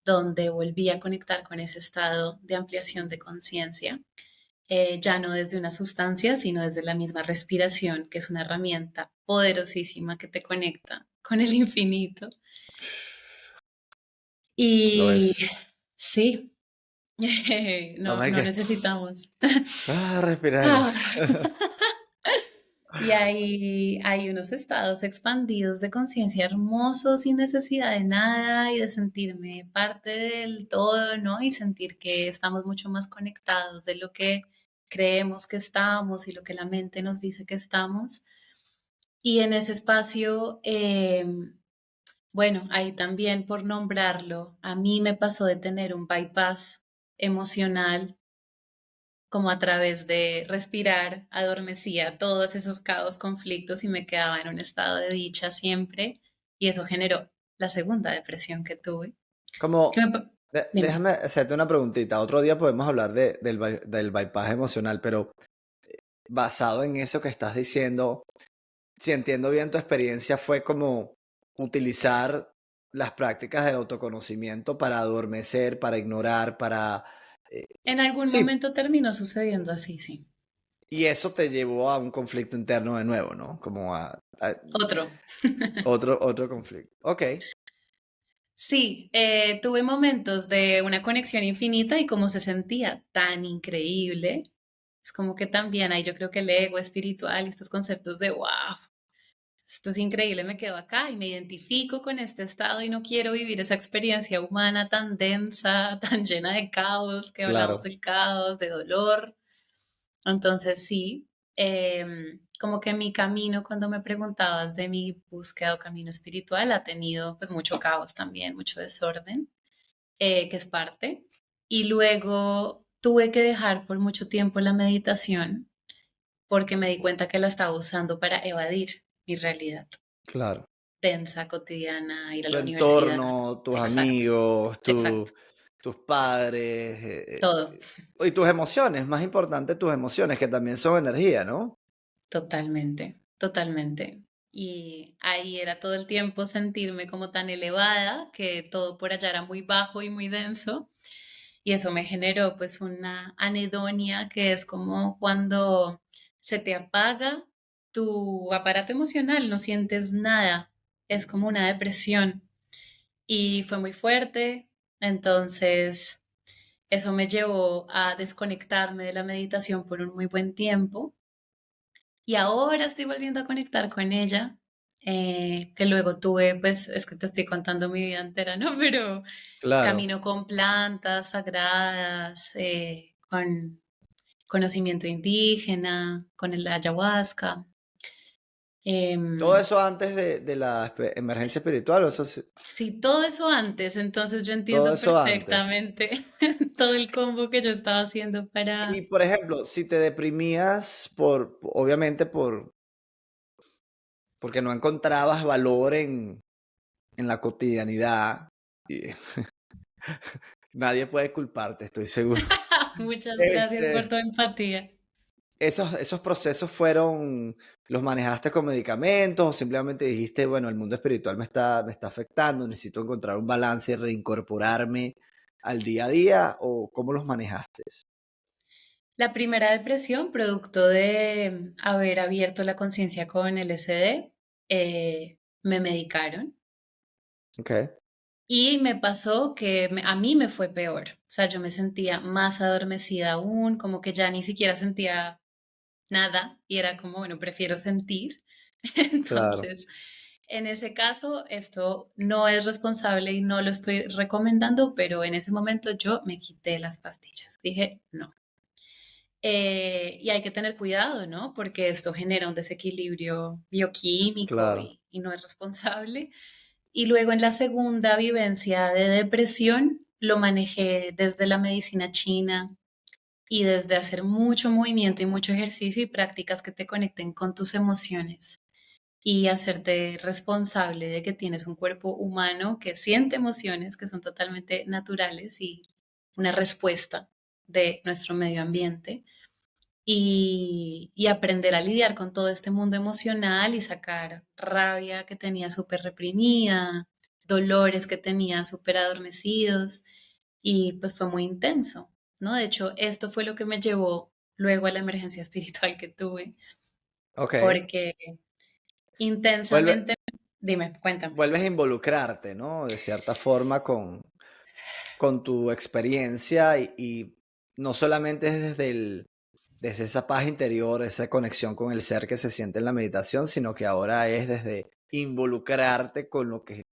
donde volví a conectar con ese estado de ampliación de conciencia ya no desde una sustancia, sino desde la misma respiración, que es una herramienta poderosísima que te conecta con el infinito. Lo Y es. sí, Oh no, my no God. necesitamos. Respiremos. Ah. Y hay unos estados expandidos de conciencia hermosos sin necesidad de nada y de sentirme parte del todo, ¿no? Y sentir que estamos mucho más conectados de lo que creemos que estamos y lo que la mente nos dice que estamos. Y en ese espacio, bueno, ahí también por nombrarlo, a mí me pasó de tener un bypass emocional como a través de respirar, adormecía todos esos caos, conflictos y me quedaba en un estado de dicha siempre. Y eso generó la segunda depresión que tuve. ¿Qué Como, Dime. déjame hacerte una preguntita. Otro día podemos hablar del bypass emocional, pero basado en eso que estás diciendo, si entiendo bien tu experiencia, fue como utilizar las prácticas del autoconocimiento para adormecer, para ignorar, para... En algún sí, momento terminó sucediendo así, sí. y eso te llevó a un conflicto interno de nuevo, ¿no? Como a Otro. otro conflicto. Ok. Sí, tuve momentos de una conexión infinita y como se sentía tan increíble, es como que también hay, yo creo que el ego espiritual y estos conceptos de, wow, esto es increíble, me quedo acá y me identifico con este estado y no quiero vivir esa experiencia humana tan densa, tan llena de caos, que hablamos Claro. del caos, de dolor. Entonces sí, Como que mi camino, cuando me preguntabas de mi búsqueda o camino espiritual, ha tenido pues mucho caos también, mucho desorden, que es parte. Y luego tuve que dejar por mucho tiempo la meditación porque me di cuenta que la estaba usando para evadir mi realidad Claro. densa, cotidiana, ir a Tu la universidad. entorno, tus Exacto, amigos, exacto, tus padres, todo, y tus emociones, más importante tus emociones, que también son energía, ¿no? totalmente, totalmente. Y ahí era todo el tiempo sentirme como tan elevada que todo por allá era muy bajo y muy denso. Y eso me generó pues una anedonia que es como cuando se te apaga tu aparato emocional, no sientes nada, es como una depresión y fue muy fuerte, entonces eso me llevó a desconectarme de la meditación por un muy buen tiempo y ahora estoy volviendo a conectar con ella, que luego tuve, pues es que te estoy contando mi vida entera, ¿no? Pero Claro. camino con plantas sagradas, con conocimiento indígena, con el ayahuasca. Todo em, eso antes de la emergencia espiritual, o eso sí, todo eso antes, entonces yo todo entiendo eso antes. perfectamente todo el combo que yo estaba haciendo Y para... por ejemplo, si te deprimías obviamente porque no encontrabas valor en la cotidianidad, y nadie puede culparte, estoy seguro. Muchas gracias por Este, tu empatía. esos procesos los manejaste con medicamentos o simplemente dijiste, bueno, el mundo espiritual me está afectando, necesito encontrar un balance y reincorporarme al día a día, o cómo los manejaste. La primera depresión, producto de haber abierto la conciencia con LSD, me medicaron. Ok, Y me pasó que a mí me fue peor. O sea, yo me sentía más adormecida aún, como que ya ni siquiera sentía nada y era como, bueno, prefiero sentir. claro. Entonces, en ese caso, esto no es responsable y no lo estoy recomendando, pero en ese momento yo me quité las pastillas. Dije, no. Y hay que tener cuidado, ¿no? Porque esto genera un desequilibrio bioquímico Claro. y no es responsable. Y luego en la segunda vivencia de depresión lo manejé desde la medicina china y desde hacer mucho movimiento y mucho ejercicio y prácticas que te conecten con tus emociones y hacerte responsable de que tienes un cuerpo humano que siente emociones que son totalmente naturales y una respuesta de nuestro medio ambiente y aprender a lidiar con todo este mundo emocional y sacar rabia que tenía súper reprimida, dolores que tenía súper adormecidos y pues fue muy intenso, ¿no? De hecho, esto fue lo que me llevó luego a la emergencia espiritual que tuve, Ok. porque Vuelve, intensamente, dime, cuéntame. vuelves a involucrarte, ¿no? De cierta forma con tu experiencia y no solamente es desde esa paz interior, esa conexión con el ser que se siente en la meditación, sino que ahora es desde involucrarte con lo que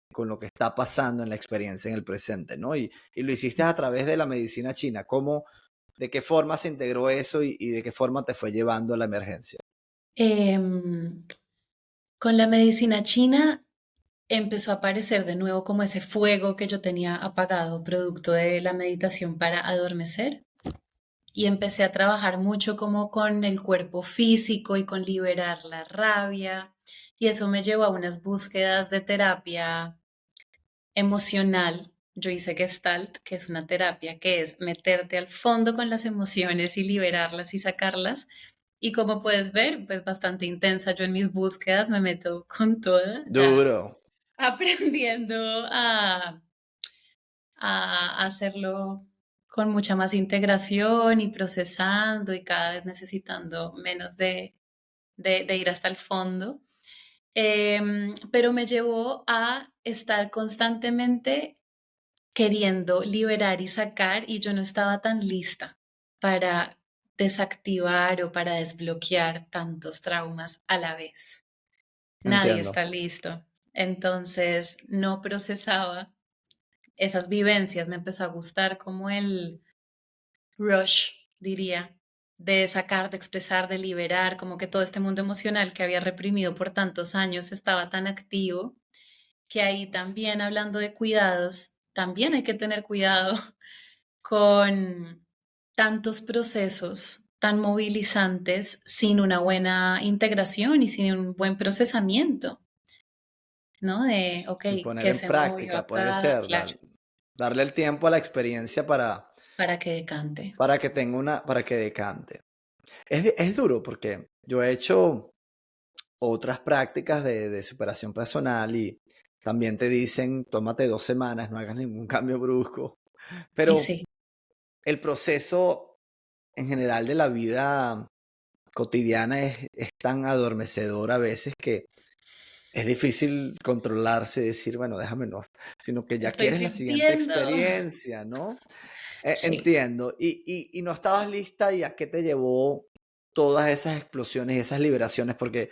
está pasando en la experiencia en el presente, ¿no? Y lo hiciste a través de la medicina china. ¿De qué forma se integró eso y de qué forma te fue llevando a la emergencia? Em, con la medicina china empezó a aparecer de nuevo como ese fuego que yo tenía apagado, producto de la meditación para adormecer. Y empecé a trabajar mucho como con el cuerpo físico y con liberar la rabia. Y eso me llevó a unas búsquedas de terapia emocional. Yo hice Gestalt, que es una terapia que es meterte al fondo con las emociones y liberarlas y sacarlas. Y como puedes ver, pues bastante intensa. Yo en mis búsquedas me meto con toda, ya Duro. aprendiendo a hacerlo con mucha más integración y procesando y cada vez necesitando menos de ir hasta el fondo. Pero me llevó a estar constantemente queriendo liberar y sacar y yo no estaba tan lista para desactivar o para desbloquear tantos traumas a la vez. Nadie Entiendo. está listo. Entonces no procesaba esas vivencias, me empezó a gustar como el rush, diría. de sacar, de expresar, de liberar, como que todo este mundo emocional que había reprimido por tantos años estaba tan activo, que ahí también hablando de cuidados, también hay que tener cuidado con tantos procesos tan movilizantes sin una buena integración y sin un buen procesamiento, ¿no? De, ok, Y poner ¿qué en se movió práctica, puede acá? ser, Claro, darle el tiempo a la experiencia para que decante. para que decante. Es duro porque yo he hecho otras prácticas de superación personal y también te dicen, tómate 2 semanas, no hagas ningún cambio brusco, Y pero sí, el proceso en general de la vida cotidiana es tan adormecedor a veces que es difícil controlarse y decir, bueno, déjame no, sino que ya estoy quieres la siguiente sintiendo. experiencia, ¿no? Sí, Entiendo. Y no estabas lista y a qué te llevó todas esas explosiones y esas liberaciones, porque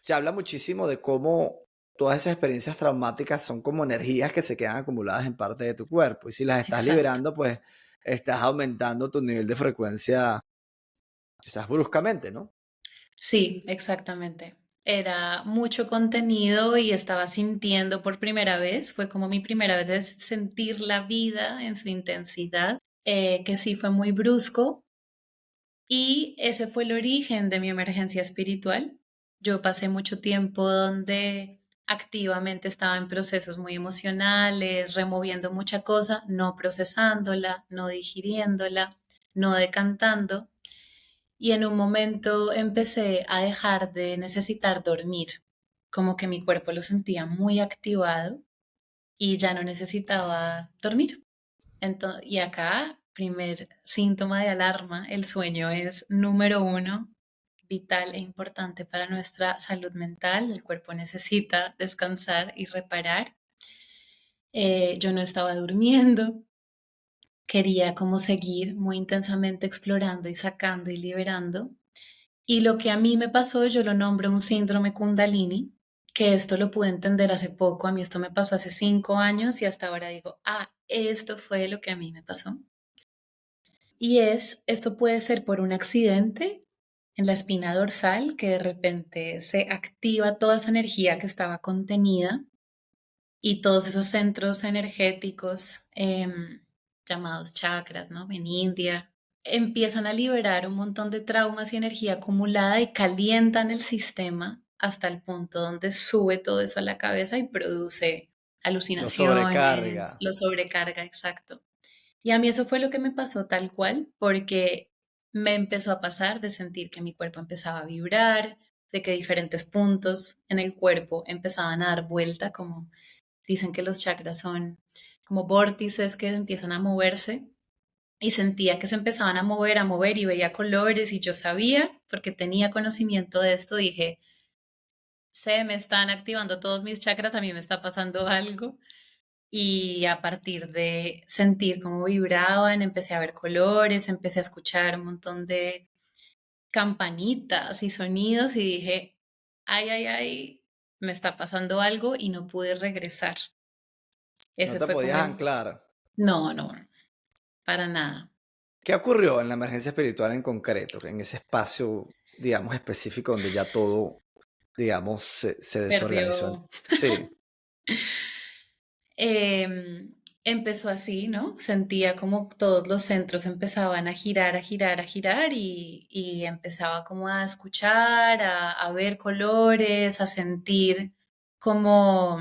se habla muchísimo de cómo todas esas experiencias traumáticas son como energías que se quedan acumuladas en parte de tu cuerpo. Y si las estás exacto. liberando, pues estás aumentando tu nivel de frecuencia quizás bruscamente, ¿no? Sí, exactamente. Era mucho contenido y estaba sintiendo por primera vez, fue como mi primera vez de sentir la vida en su intensidad, que sí fue muy brusco y ese fue el origen de mi emergencia espiritual. Yo pasé mucho tiempo donde activamente estaba en procesos muy emocionales, removiendo mucha cosa, no procesándola, no digiriéndola, no decantando. Y en un momento empecé a dejar de necesitar dormir, como que mi cuerpo lo sentía muy activado y ya no necesitaba dormir. Y acá, primer síntoma de alarma, el sueño es número uno, vital e importante para nuestra salud mental. El cuerpo necesita descansar y reparar. Yo no estaba durmiendo, quería como seguir muy intensamente explorando y sacando y liberando. Y lo que a mí me pasó, yo lo nombro un síndrome Kundalini, que esto lo pude entender hace poco, a mí esto me pasó hace 5 años y hasta ahora digo, ah, esto fue lo que a mí me pasó. Y esto puede ser por un accidente en la espina dorsal, que de repente se activa toda esa energía que estaba contenida y todos esos centros energéticos llamados chakras, ¿no? En India, empiezan a liberar un montón de traumas y energía acumulada y calientan el sistema hasta el punto donde sube todo eso a la cabeza y produce Lo alucinaciones, sobrecarga. lo sobrecarga, exacto. Y a mí eso fue lo que me pasó tal cual, porque me empezó a pasar de sentir que mi cuerpo empezaba a vibrar, de que diferentes puntos en el cuerpo empezaban a dar vuelta, como dicen que los chakras son como vórtices que empiezan a moverse. Y sentía que se empezaban a mover y veía colores y yo sabía, porque tenía conocimiento de esto, dije, se me están activando todos mis chakras, a mí me está pasando algo. Y a partir de sentir cómo vibraban, empecé a ver colores, empecé a escuchar un montón de campanitas y sonidos y dije, ay, ay, ay, me está pasando algo y no pude regresar. No Ese te fue como podías el... anclar. No, no, para nada. ¿Qué ocurrió en la emergencia espiritual en concreto, en ese espacio, digamos, específico donde ya todo, digamos, se desorganizó? Perdió. Sí, Empezó así, ¿no? Sentía como todos los centros empezaban a girar, a girar, a girar y empezaba como a escuchar, a ver colores, a sentir como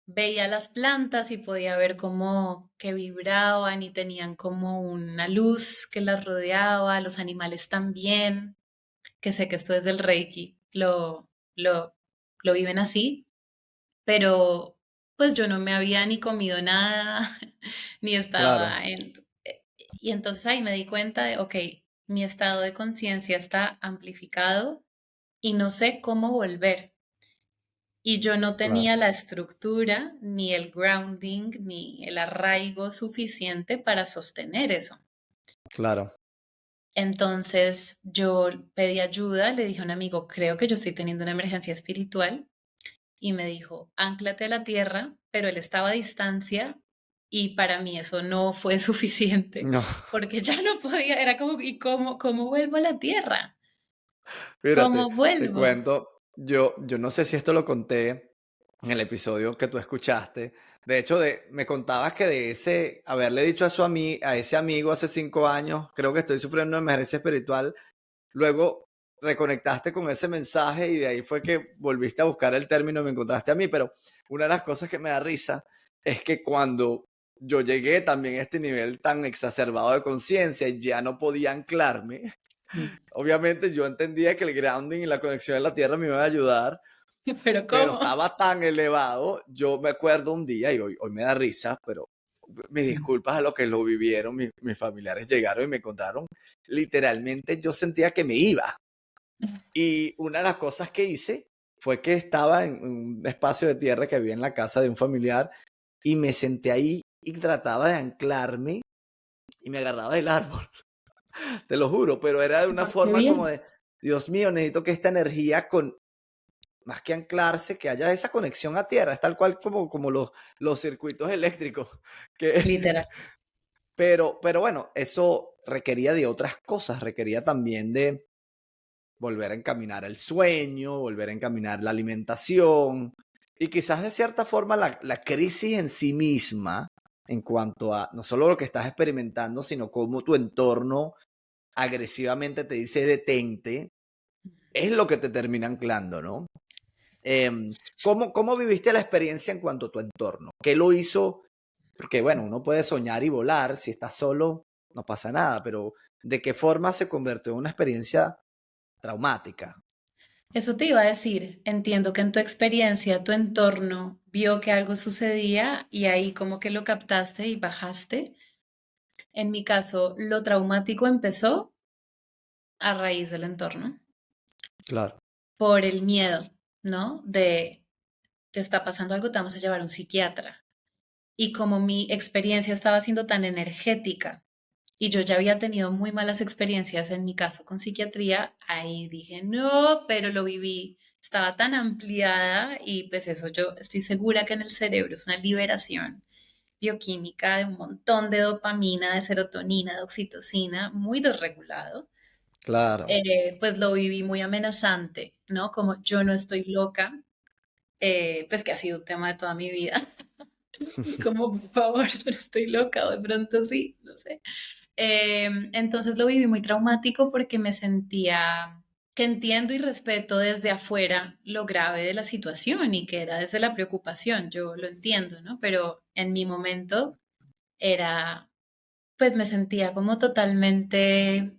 veía las plantas y podía ver como que vibraban y tenían como una luz que las rodeaba, los animales también, que sé que esto es del Reiki, lo, lo viven así, pero pues yo no me había ni comido nada, ni claro, estaba en... Y entonces ahí me di cuenta de, ok, mi estado de conciencia está amplificado y no sé cómo volver. Y yo no claro, tenía la estructura, ni el grounding, ni el arraigo suficiente para sostener eso. claro, Entonces yo pedí ayuda, le dije a un amigo, creo que yo estoy teniendo una emergencia espiritual y me dijo, ánclate a la tierra, pero él estaba a distancia y para mí eso no fue suficiente, No, porque ya no podía, era como, ¿y cómo vuelvo a la tierra? fíjate, ¿Cómo te vuelvo? cuento, yo no sé si esto lo conté en el episodio que tú escuchaste. De hecho, me contabas que de ese, haberle dicho a ese amigo hace 5 años, creo que estoy sufriendo una emergencia espiritual, luego reconectaste con ese mensaje y de ahí fue que volviste a buscar el término y me encontraste a mí. Pero una de las cosas que me da risa es que cuando yo llegué también a este nivel tan exacerbado de conciencia y ya no podía anclarme, Mm. obviamente yo entendía que el grounding y la conexión a la tierra me iban a ayudar, ¿Pero pero cómo? estaba tan elevado. Yo me acuerdo un día, y hoy me da risa, pero mis disculpas a los que lo vivieron, mis familiares llegaron y me contaron, literalmente yo sentía que me iba. Y una de las cosas que hice fue que estaba en un espacio de tierra que había en la casa de un familiar y me senté ahí y trataba de anclarme y me agarraba del árbol, te lo juro, pero era de una Ah, qué forma como bien. de, Dios mío, necesito que esta energía más que anclarse, que haya esa conexión a tierra, es tal cual como los circuitos eléctricos, que, Literal. pero bueno, eso requería de otras cosas, requería también de volver a encaminar el sueño, volver a encaminar la alimentación y quizás de cierta forma la crisis en sí misma, en cuanto a no solo lo que estás experimentando, sino cómo tu entorno agresivamente te dice detente, es lo que te termina anclando, ¿no? ¿Cómo viviste la experiencia en cuanto a tu entorno? ¿Qué lo hizo? Porque bueno, uno puede soñar y volar, si estás solo no pasa nada, pero ¿de qué forma se convirtió en una experiencia traumática? Eso te iba a decir. Entiendo que en tu experiencia, tu entorno vio que algo sucedía y ahí como que lo captaste y bajaste. En mi caso, lo traumático empezó a raíz del entorno, Claro, por el miedo, ¿no? De, te está pasando algo, te vamos a llevar a un psiquiatra. Y como mi experiencia estaba siendo tan energética y yo ya había tenido muy malas experiencias en mi caso con psiquiatría, ahí dije, no, pero lo viví, estaba tan ampliada y pues eso yo estoy segura que en el cerebro es una liberación bioquímica de un montón de dopamina, de serotonina, de oxitocina, muy desregulado. claro. Pues lo viví muy amenazante, ¿no? Como yo no estoy loca, pues que ha sido un tema de toda mi vida. Como, por favor, yo no estoy loca, o de pronto sí, no sé. Entonces lo viví muy traumático porque me sentía que entiendo y respeto desde afuera lo grave de la situación y que era desde la preocupación, yo lo entiendo, ¿no? Pero en mi momento era, pues me sentía como totalmente,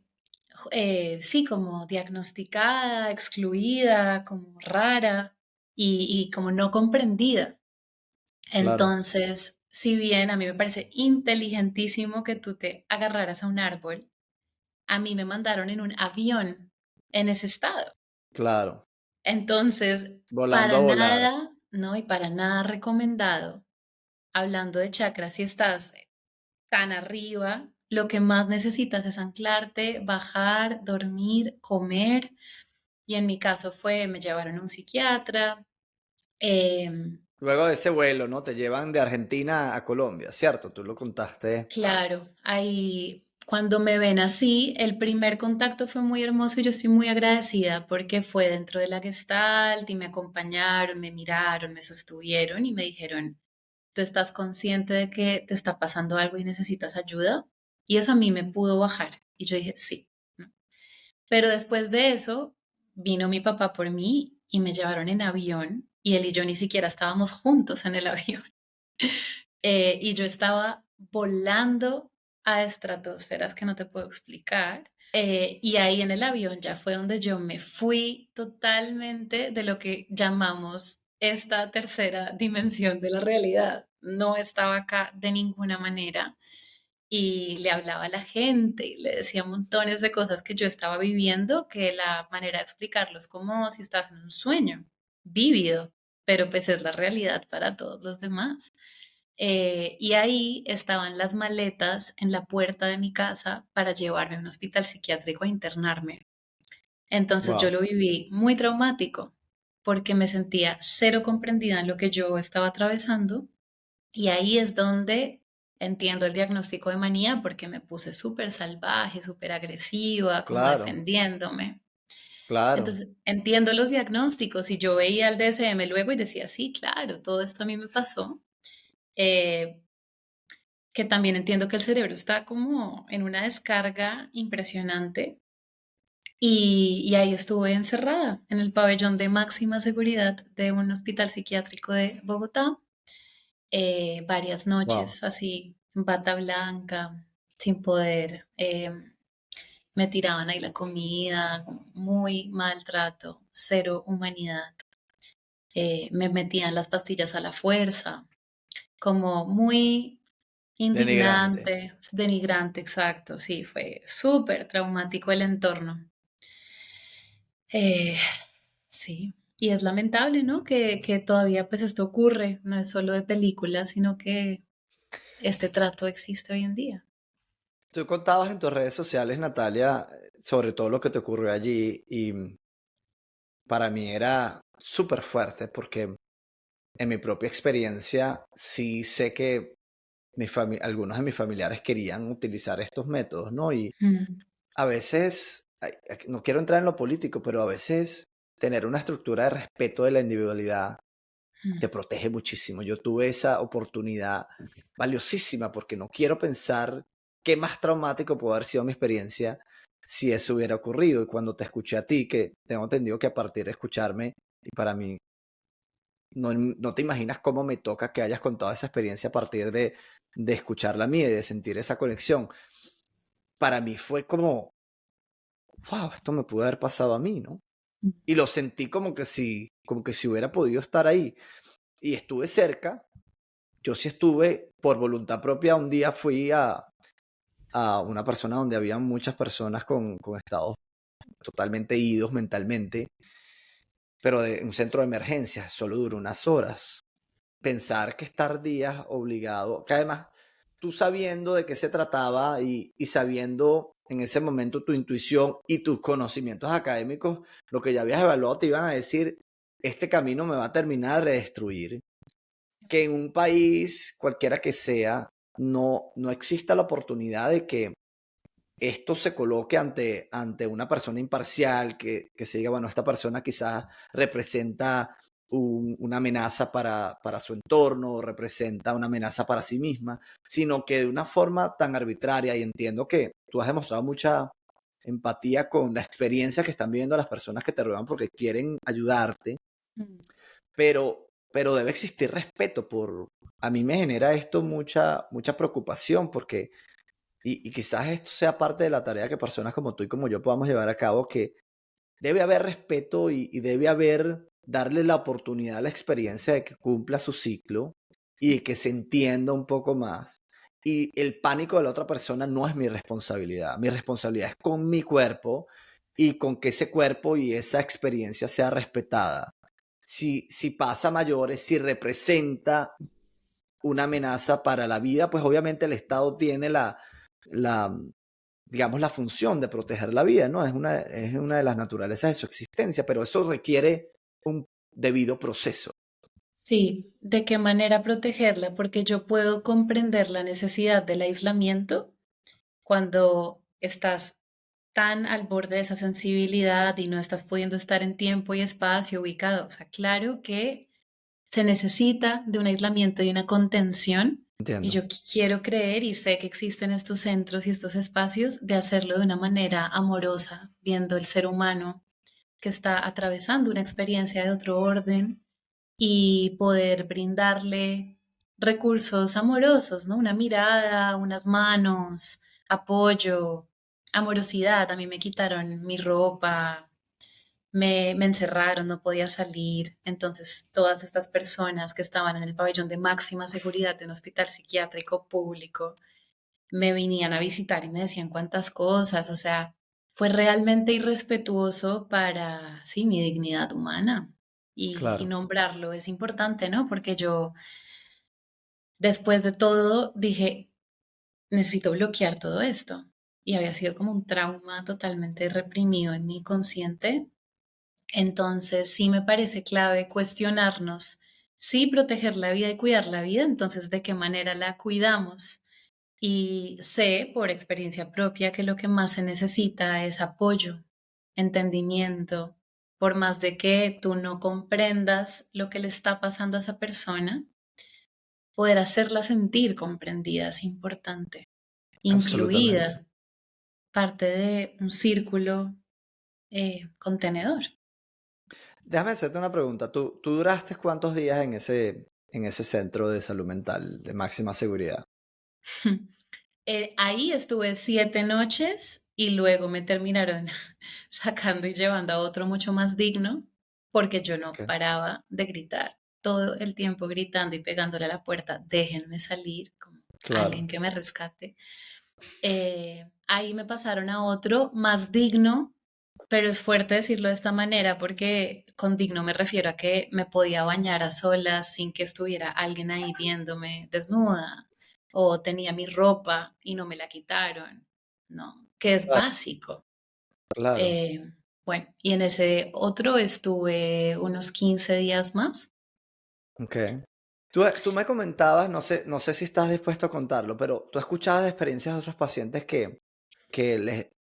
sí, como diagnosticada, excluida, como rara y como no comprendida. Claro, Entonces, si bien a mí me parece inteligentísimo que tú te agarraras a un árbol, a mí me mandaron en un avión en ese estado. claro. Entonces, Volando para a volar. nada, no, y para nada recomendado, hablando de chakras, si estás tan arriba, lo que más necesitas es anclarte, bajar, dormir, comer. Y en mi caso fue, me llevaron a un psiquiatra. em, Luego de ese vuelo, ¿no? Te llevan de Argentina a Colombia, ¿cierto? Tú lo contaste. Claro, ahí cuando me ven así, el primer contacto fue muy hermoso y yo estoy muy agradecida porque fue dentro de la Gestalt y me acompañaron, me miraron, me sostuvieron y me dijeron, ¿tú estás consciente de que te está pasando algo y necesitas ayuda? Y eso a mí me pudo bajar. Y yo dije, sí, ¿no? Pero después de eso, vino mi papá por mí y me llevaron en avión y él y yo ni siquiera estábamos juntos en el avión. Y yo estaba volando a estratosferas que no te puedo explicar. Y ahí en el avión ya fue donde yo me fui totalmente de lo que llamamos esta tercera dimensión de la realidad. No estaba acá de ninguna manera y le hablaba a la gente y le decía montones de cosas que yo estaba viviendo, que la manera de explicarlo es como si estás en un sueño vívido, pero pues es la realidad para todos los demás. Y ahí estaban las maletas en la puerta de mi casa para llevarme a un hospital psiquiátrico a internarme. Entonces yo Wow. lo viví muy traumático porque me sentía cero comprendida en lo que yo estaba atravesando y ahí es donde entiendo el diagnóstico de manía porque me puse súper salvaje, súper agresiva, como Claro, defendiéndome. claro. Entonces, entiendo los diagnósticos y yo veía el DSM luego y decía, sí, claro, todo esto a mí me pasó. Eh, que también entiendo que el cerebro está como en una descarga impresionante y ahí estuve encerrada en el pabellón de máxima seguridad de un hospital psiquiátrico de Bogotá, varias Wow. noches así, bata blanca, sin poder, me tiraban ahí la comida, muy maltrato, cero humanidad, me metían las pastillas a la fuerza, como muy Denigrante. indignante, denigrante, exacto, sí, fue súper traumático el entorno. Eh, sí, y es lamentable, ¿no? Que todavía pues esto ocurre, no es solo de películas, sino que este trato existe hoy en día. Tú contabas en tus redes sociales, Natalia, sobre todo lo que te ocurrió allí y para mí era súper fuerte porque en mi propia experiencia sí sé que algunos de mis familiares querían utilizar estos métodos, ¿no? Y Mm, a veces, no quiero entrar en lo político, pero a veces tener una estructura de respeto de la individualidad te mm, protege muchísimo. Yo tuve esa oportunidad valiosísima porque no quiero pensar qué más traumático puede haber sido mi experiencia si eso hubiera ocurrido. Y cuando te escuché a ti, que tengo entendido que a partir de escucharme, y para mí, no te imaginas cómo me toca que hayas contado esa experiencia a partir de escuchar la mía y de sentir esa conexión. Para mí fue como, wow, esto me pudo haber pasado a mí, ¿no? mm. Y lo sentí como que si hubiera podido estar ahí. Y estuve cerca. Yo sí estuve por voluntad propia. Un día fui a una persona donde había muchas personas con estados totalmente idos mentalmente, pero de un centro de emergencias. Solo duró unas horas. Pensar que estar días obligado, que además tú sabiendo de qué se trataba y sabiendo en ese momento tu intuición y tus conocimientos académicos, lo que ya habías evaluado te iban a decir, este camino me va a terminar de destruir. Que en un país, cualquiera que sea, no exista la oportunidad de que esto se coloque ante una persona imparcial, que se diga, bueno, esta persona quizás representa una amenaza para su entorno, representa una amenaza para sí misma, sino que de una forma tan arbitraria, y entiendo que tú has demostrado mucha empatía con la experiencia que están viviendo las personas que te rodean porque quieren ayudarte, Mm. pero debe existir respeto a mí me genera esto mucha preocupación porque, y quizás esto sea parte de la tarea que personas como tú y como yo podamos llevar a cabo, que debe haber respeto y debe haber, darle la oportunidad a la experiencia de que cumpla su ciclo y de que se entienda un poco más. Y el pánico de la otra persona no es mi responsabilidad es con mi cuerpo y con que ese cuerpo y esa experiencia sea respetada. Si pasa a mayores, si representa una amenaza para la vida, pues obviamente el Estado tiene la digamos, la función de proteger la vida, ¿no? Es una de las naturalezas de su existencia, pero eso requiere un debido proceso. Sí, ¿de qué manera protegerla? Porque yo puedo comprender la necesidad del aislamiento cuando estás tan al borde de esa sensibilidad y no estás pudiendo estar en tiempo y espacio ubicado. O sea, claro que se necesita de un aislamiento y una contención. Y Entiendo. yo quiero creer y sé que existen estos centros y estos espacios de hacerlo de una manera amorosa, viendo el ser humano que está atravesando una experiencia de otro orden y poder brindarle recursos amorosos, ¿no? Una mirada, unas manos, apoyo, amorosidad. A mí me quitaron mi ropa, me encerraron, no podía salir. Entonces, todas estas personas que estaban en el pabellón de máxima seguridad de un hospital psiquiátrico público me venían a visitar y me decían cuántas cosas. O sea, fue realmente irrespetuoso para, sí, mi dignidad humana. Y Claro. nombrarlo es importante, ¿no? Porque yo, después de todo, dije, necesito bloquear todo esto. Y había sido como un trauma totalmente reprimido en mi consciente. Entonces, sí me parece clave cuestionarnos, sí proteger la vida y cuidar la vida, entonces, ¿de qué manera la cuidamos? Y sé por experiencia propia que lo que más se necesita es apoyo, entendimiento. Por más de que tú no comprendas lo que le está pasando a esa persona, poder hacerla sentir comprendida es importante, Absolutamente. incluida, parte de un círculo contenedor. Déjame hacerte una pregunta. ¿Tú duraste cuántos días en ese centro de salud mental de máxima seguridad? Ahí estuve 7 noches y luego me terminaron sacando y llevando a otro mucho más digno porque yo no Ok. paraba de gritar todo el tiempo gritando y pegándole a la puerta, déjenme salir, como alguien Claro. que me rescate. Ahí me pasaron a otro más digno, pero es fuerte decirlo de esta manera porque con digno me refiero a que me podía bañar a solas sin que estuviera alguien ahí viéndome desnuda o tenía mi ropa y no me la quitaron, ¿no? Que es Claro, básico. claro. Eh, bueno, y en ese otro estuve unos 15 días más. Ok. Tú me comentabas, no sé si estás dispuesto a contarlo, pero tú escuchabas de experiencias de otros pacientes que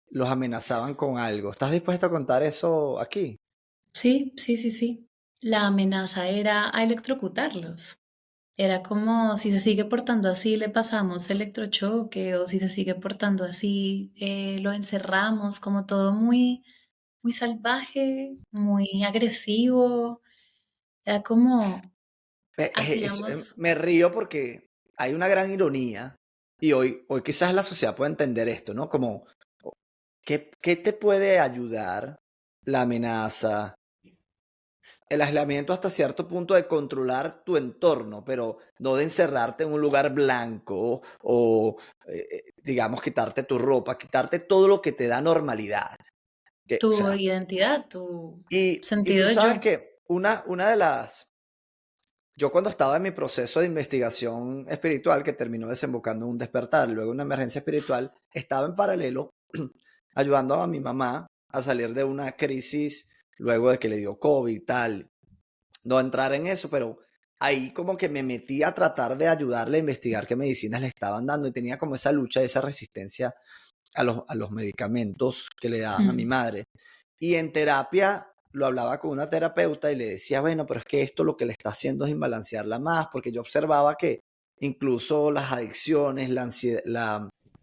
los amenazaban con algo. ¿Estás dispuesto a contar eso aquí? Sí, sí, sí, sí. La amenaza era a electrocutarlos. Era como si se sigue portando así, le pasamos electrochoque, o si se sigue portando así, lo encerramos, como todo muy, muy salvaje, muy agresivo. Era como hacíamos, Me río porque hay una gran ironía y hoy quizás la sociedad puede entender esto, ¿no? Como, ¿qué te puede ayudar la amenaza, el aislamiento hasta cierto punto de controlar tu entorno, pero no de encerrarte en un lugar blanco o, digamos, quitarte tu ropa, quitarte todo lo que te da normalidad? O tu sea, identidad, tu y tú sentido de sabes yo. que una de las yo cuando estaba en mi proceso de investigación espiritual, que terminó desembocando en un despertar, luego una emergencia espiritual, estaba en paralelo ayudando a mi mamá a salir de una crisis luego de que le dio COVID y tal. No entrar en eso, pero ahí como que me metí a tratar de ayudarle a investigar qué medicinas le estaban dando y tenía como esa lucha, esa resistencia a los medicamentos que le daban a mi Mm. madre. Y en terapia lo hablaba con una terapeuta y le decía, bueno, pero es que esto lo que le está haciendo es imbalancearla más, porque yo observaba que incluso las adicciones,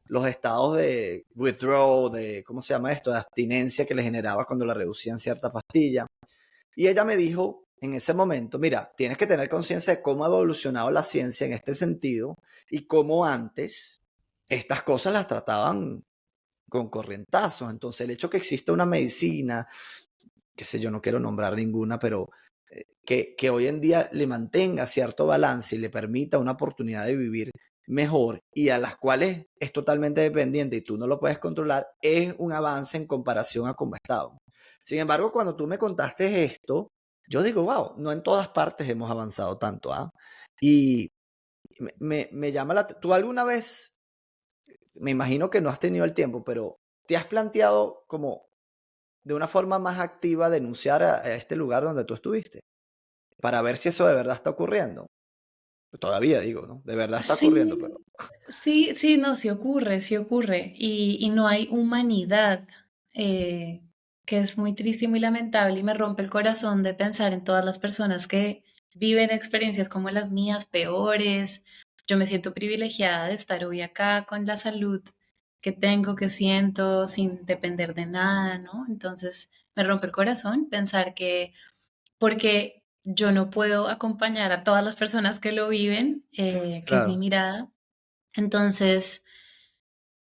los estados de withdrawal, de, ¿cómo se llama esto? De abstinencia que le generaba cuando la reducían cierta pastilla. Y ella me dijo en ese momento, mira, tienes que tener conciencia de cómo ha evolucionado la ciencia en este sentido y cómo antes estas cosas las trataban con corrientazos. Entonces, el hecho que exista una medicina, qué sé yo, no quiero nombrar ninguna, pero que hoy en día le mantenga cierto balance y le permita una oportunidad de vivir mejor y a las cuales es totalmente dependiente y tú no lo puedes controlar, es un avance en comparación a cómo estábamos. Sin embargo, cuando tú me contaste esto, yo digo, wow, no en todas partes hemos avanzado tanto, ¿ah? Y me llama la... ¿Tú alguna vez, me imagino que no has tenido el tiempo, pero te has planteado como de una forma más activa denunciar a este lugar donde tú estuviste, para ver si eso de verdad está ocurriendo? Todavía digo, ¿no? De verdad está ocurriendo, pero Sí, sí, sí, no, sí ocurre, sí ocurre. Y no hay humanidad, eh, que es muy triste y muy lamentable y me rompe el corazón de pensar en todas las personas que viven experiencias como las mías, peores. Yo me siento privilegiada de estar hoy acá con la salud que tengo, que siento, sin depender de nada, ¿no? Entonces me rompe el corazón pensar que porque yo no puedo acompañar a todas las personas que lo viven, que es mi claro, mirada. Entonces,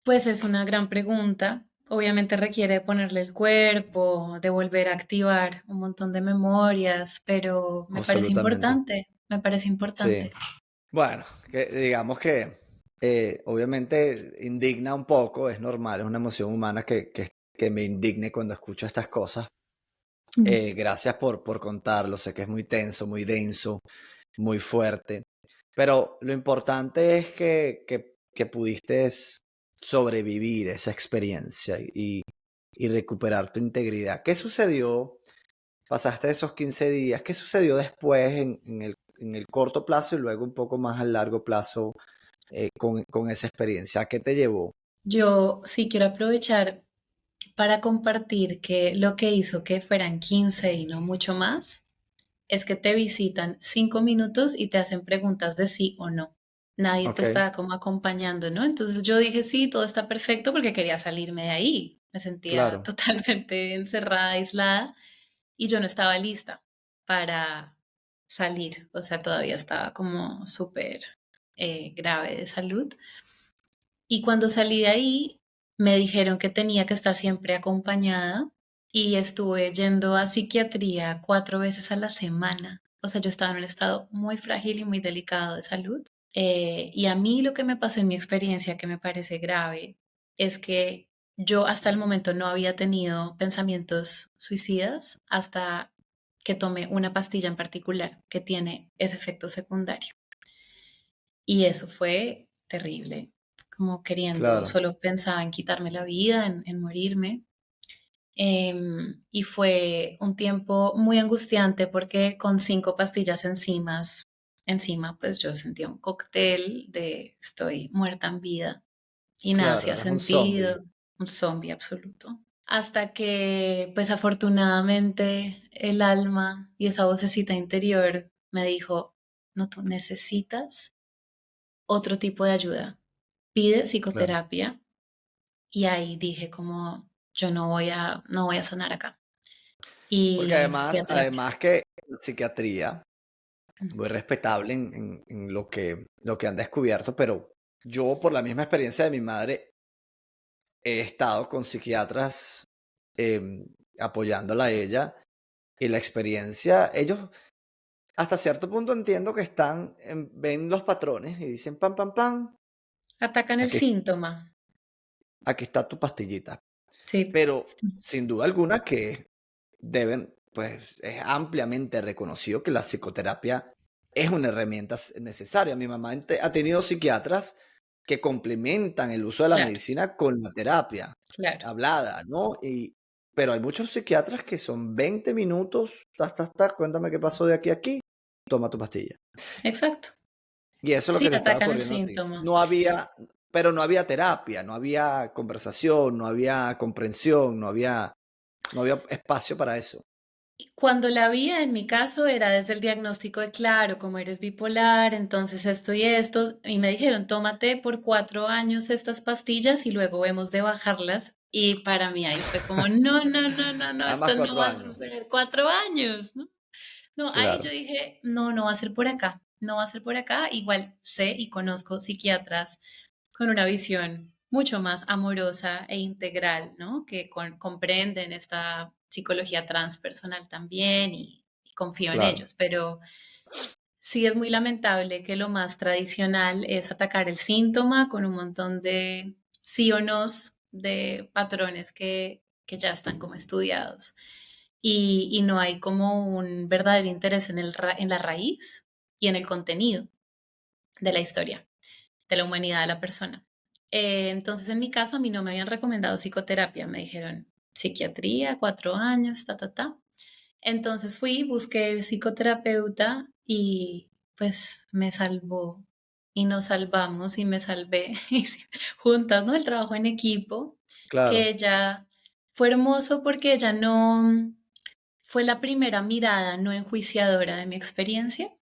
pues es una gran pregunta. Obviamente requiere ponerle el cuerpo, de volver a activar un montón de memorias, pero absolutamente. me parece Sí. importante. Bueno, que digamos que obviamente indigna un poco, es normal, es una emoción humana que me indigne cuando escucho estas cosas. Mm. Gracias por contarlo, sé que es muy tenso, muy denso, muy fuerte, pero lo importante es que pudiste sobrevivir esa experiencia y recuperar tu integridad. ¿Qué sucedió? Pasaste esos 15 días, ¿qué sucedió después en el corto plazo y luego un poco más al largo plazo con esa experiencia? ¿A qué te llevó? Yo sí quiero aprovechar para compartir que lo que hizo que fueran 15 y no mucho más es que te visitan 5 minutos y te hacen preguntas de sí o no. Nadie te Ok, está como acompañando, ¿no? Entonces yo dije sí, todo está perfecto porque quería salirme de ahí. Me sentía claro, totalmente encerrada, aislada y yo no estaba lista para salir. O sea, todavía estaba como súper grave de salud. Y cuando salí de ahí, me dijeron que tenía que estar siempre acompañada y estuve yendo a psiquiatría 4 veces a la semana. O sea, yo estaba en un estado muy frágil y muy delicado de salud. Y a mí lo que me pasó en mi experiencia, que me parece grave, es que yo hasta el momento no había tenido pensamientos suicidas hasta que tomé una pastilla en particular que tiene ese efecto secundario. Y eso fue terrible, como queriendo, claro, solo pensaba en quitarme la vida, en morirme. Y fue un tiempo muy angustiante porque con 5 pastillas encima, pues yo sentía un cóctel de estoy muerta en vida y nada claro, hacía eres un zombie. sentido, un zombie absoluto. Hasta que, pues afortunadamente, el alma y esa vocecita interior me dijo, no, tú necesitas otro tipo de ayuda. Pide Claro. psicoterapia y ahí dije como yo no voy a sanar acá. Porque Y fui a además, terapia. además que la psiquiatría, Mm. muy respetable en lo que han descubierto, pero yo por la misma experiencia de mi madre he estado con psiquiatras em, apoyándola a ella y la experiencia, ellos hasta cierto punto entiendo que ven los patrones y dicen, pam, pam, pam, Atacan el aquí, síntoma. aquí está tu pastillita. Sí, Pero sin duda alguna que pues es ampliamente reconocido que la psicoterapia es una herramienta necesaria. Mi mamá ha tenido psiquiatras que complementan el uso de la claro, medicina con la terapia claro. hablada, ¿no? Pero hay muchos psiquiatras que son 20 minutos, cuéntame qué pasó de aquí a aquí, toma tu pastilla. Exacto. Y eso es lo Sí, que te estaba atacan el ocurriendo a ti. síntoma. No había, pero no había terapia, no había conversación, no había comprensión, no había espacio para eso. Cuando la vi, en mi caso, era desde el diagnóstico de, claro, como eres bipolar, entonces esto y esto, y me dijeron, tómate por 4 años estas pastillas y luego vemos de bajarlas. Y para mí ahí fue como, no, no, no, no, no, Nada más esto no cuatro va a años. suceder 4 años, ¿no? No, ahí yo Claro, dije, no, no va a ser por acá, no va a ser por acá. Igual sé y conozco psiquiatras con una visión mucho más amorosa e integral, ¿no? Que comprenden esta psicología transpersonal también y confío en claro, ellos, pero sí es muy lamentable que lo más tradicional es atacar el síntoma con un montón de sí o nos de patrones que ya están como estudiados y no hay como un verdadero interés en la raíz y en el contenido de la historia, de la humanidad de la persona. Entonces, en mi caso, a mí no me habían recomendado psicoterapia, me dijeron psiquiatría, 4 años, ta, ta, ta. Entonces fui, busqué psicoterapeuta y pues me salvó y nos salvamos y me salvé y sí, juntas, ¿no? El trabajo en equipo, que claro, ella fue hermoso porque ella no fue la primera mirada no enjuiciadora de mi experiencia,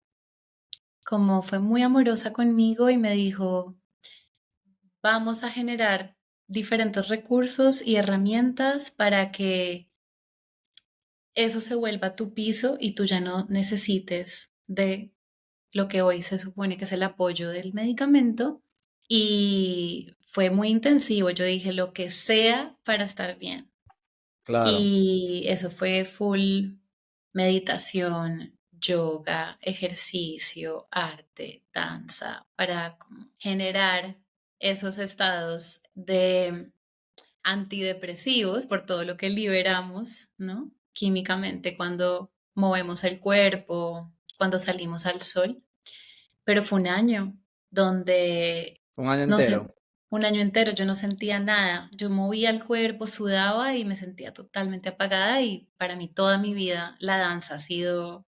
como fue muy amorosa conmigo y me dijo, vamos a generar diferentes recursos y herramientas para que eso se vuelva tu piso y tú ya no necesites de lo que hoy se supone que es el apoyo del medicamento. Y fue muy intensivo. Yo dije lo que sea para estar bien. claro. Y eso fue full meditación, yoga, ejercicio, arte, danza, para como generar esos estados de antidepresivos por todo lo que liberamos, ¿no? Químicamente cuando movemos el cuerpo, cuando salimos al sol. Pero fue un año donde Un año no entero. sé, un año entero yo no sentía nada. Yo movía el cuerpo, sudaba y me sentía totalmente apagada y para mí toda mi vida la danza ha sido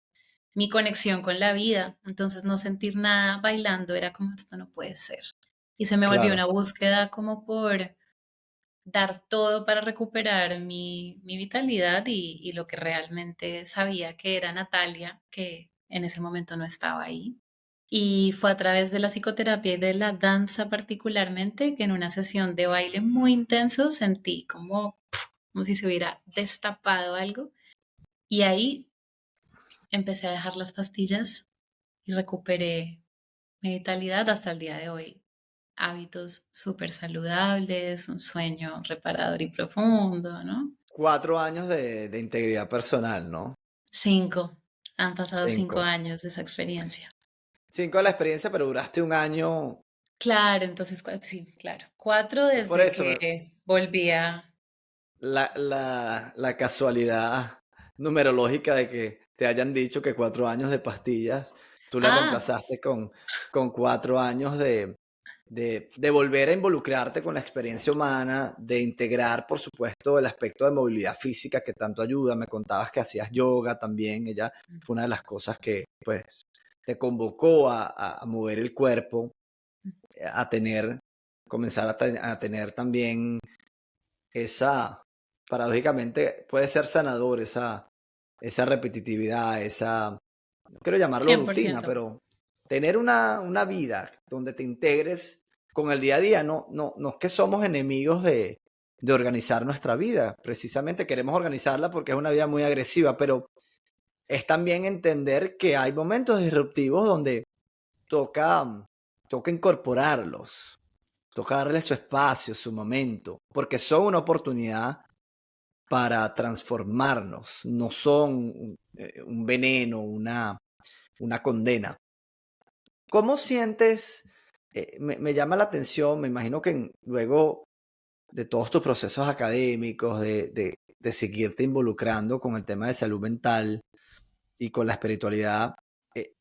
mi conexión con la vida. Entonces no sentir nada bailando era como esto no puede ser. y se me volvió claro. una búsqueda como por dar todo para recuperar mi vitalidad y lo que realmente sabía que era Natalia, que en ese momento no estaba ahí. Y fue a través de la psicoterapia y de la danza particularmente que en una sesión de baile muy intenso sentí como si se hubiera destapado algo. Y ahí empecé a dejar las pastillas y recuperé mi vitalidad hasta el día de hoy. Hábitos súper saludables, un sueño reparador y profundo, ¿no? 4 años de integridad personal, ¿no? 5. Han pasado 5 Cinco. años de esa experiencia. 5 de la experiencia, pero duraste un año. Claro, entonces, sí, claro. 4 Por desde eso, que volví a... la casualidad numerológica de que te hayan dicho que 4 años de pastillas, tú la Ah, reemplazaste con 4 años de volver a involucrarte con la experiencia humana, de integrar, por supuesto, el aspecto de movilidad física que tanto ayuda. Me contabas que hacías yoga también, ella fue una de las cosas que, pues, te convocó a mover el cuerpo, a tener, comenzar a tener también esa, paradójicamente, puede ser sanador, esa repetitividad, no quiero llamarlo rutina, 100%. pero tener una vida donde te integres con el día a día. No es que somos enemigos de organizar nuestra vida, precisamente queremos organizarla porque es una vida muy agresiva, pero es también entender que hay momentos disruptivos donde toca, toca incorporarlos, toca darle su espacio, su momento, porque son una oportunidad para transformarnos, no son un veneno, una condena. ¿Cómo sientes? Me llama la atención, me imagino que luego de todos tus procesos académicos, de seguirte involucrando con el tema de salud mental y con la espiritualidad,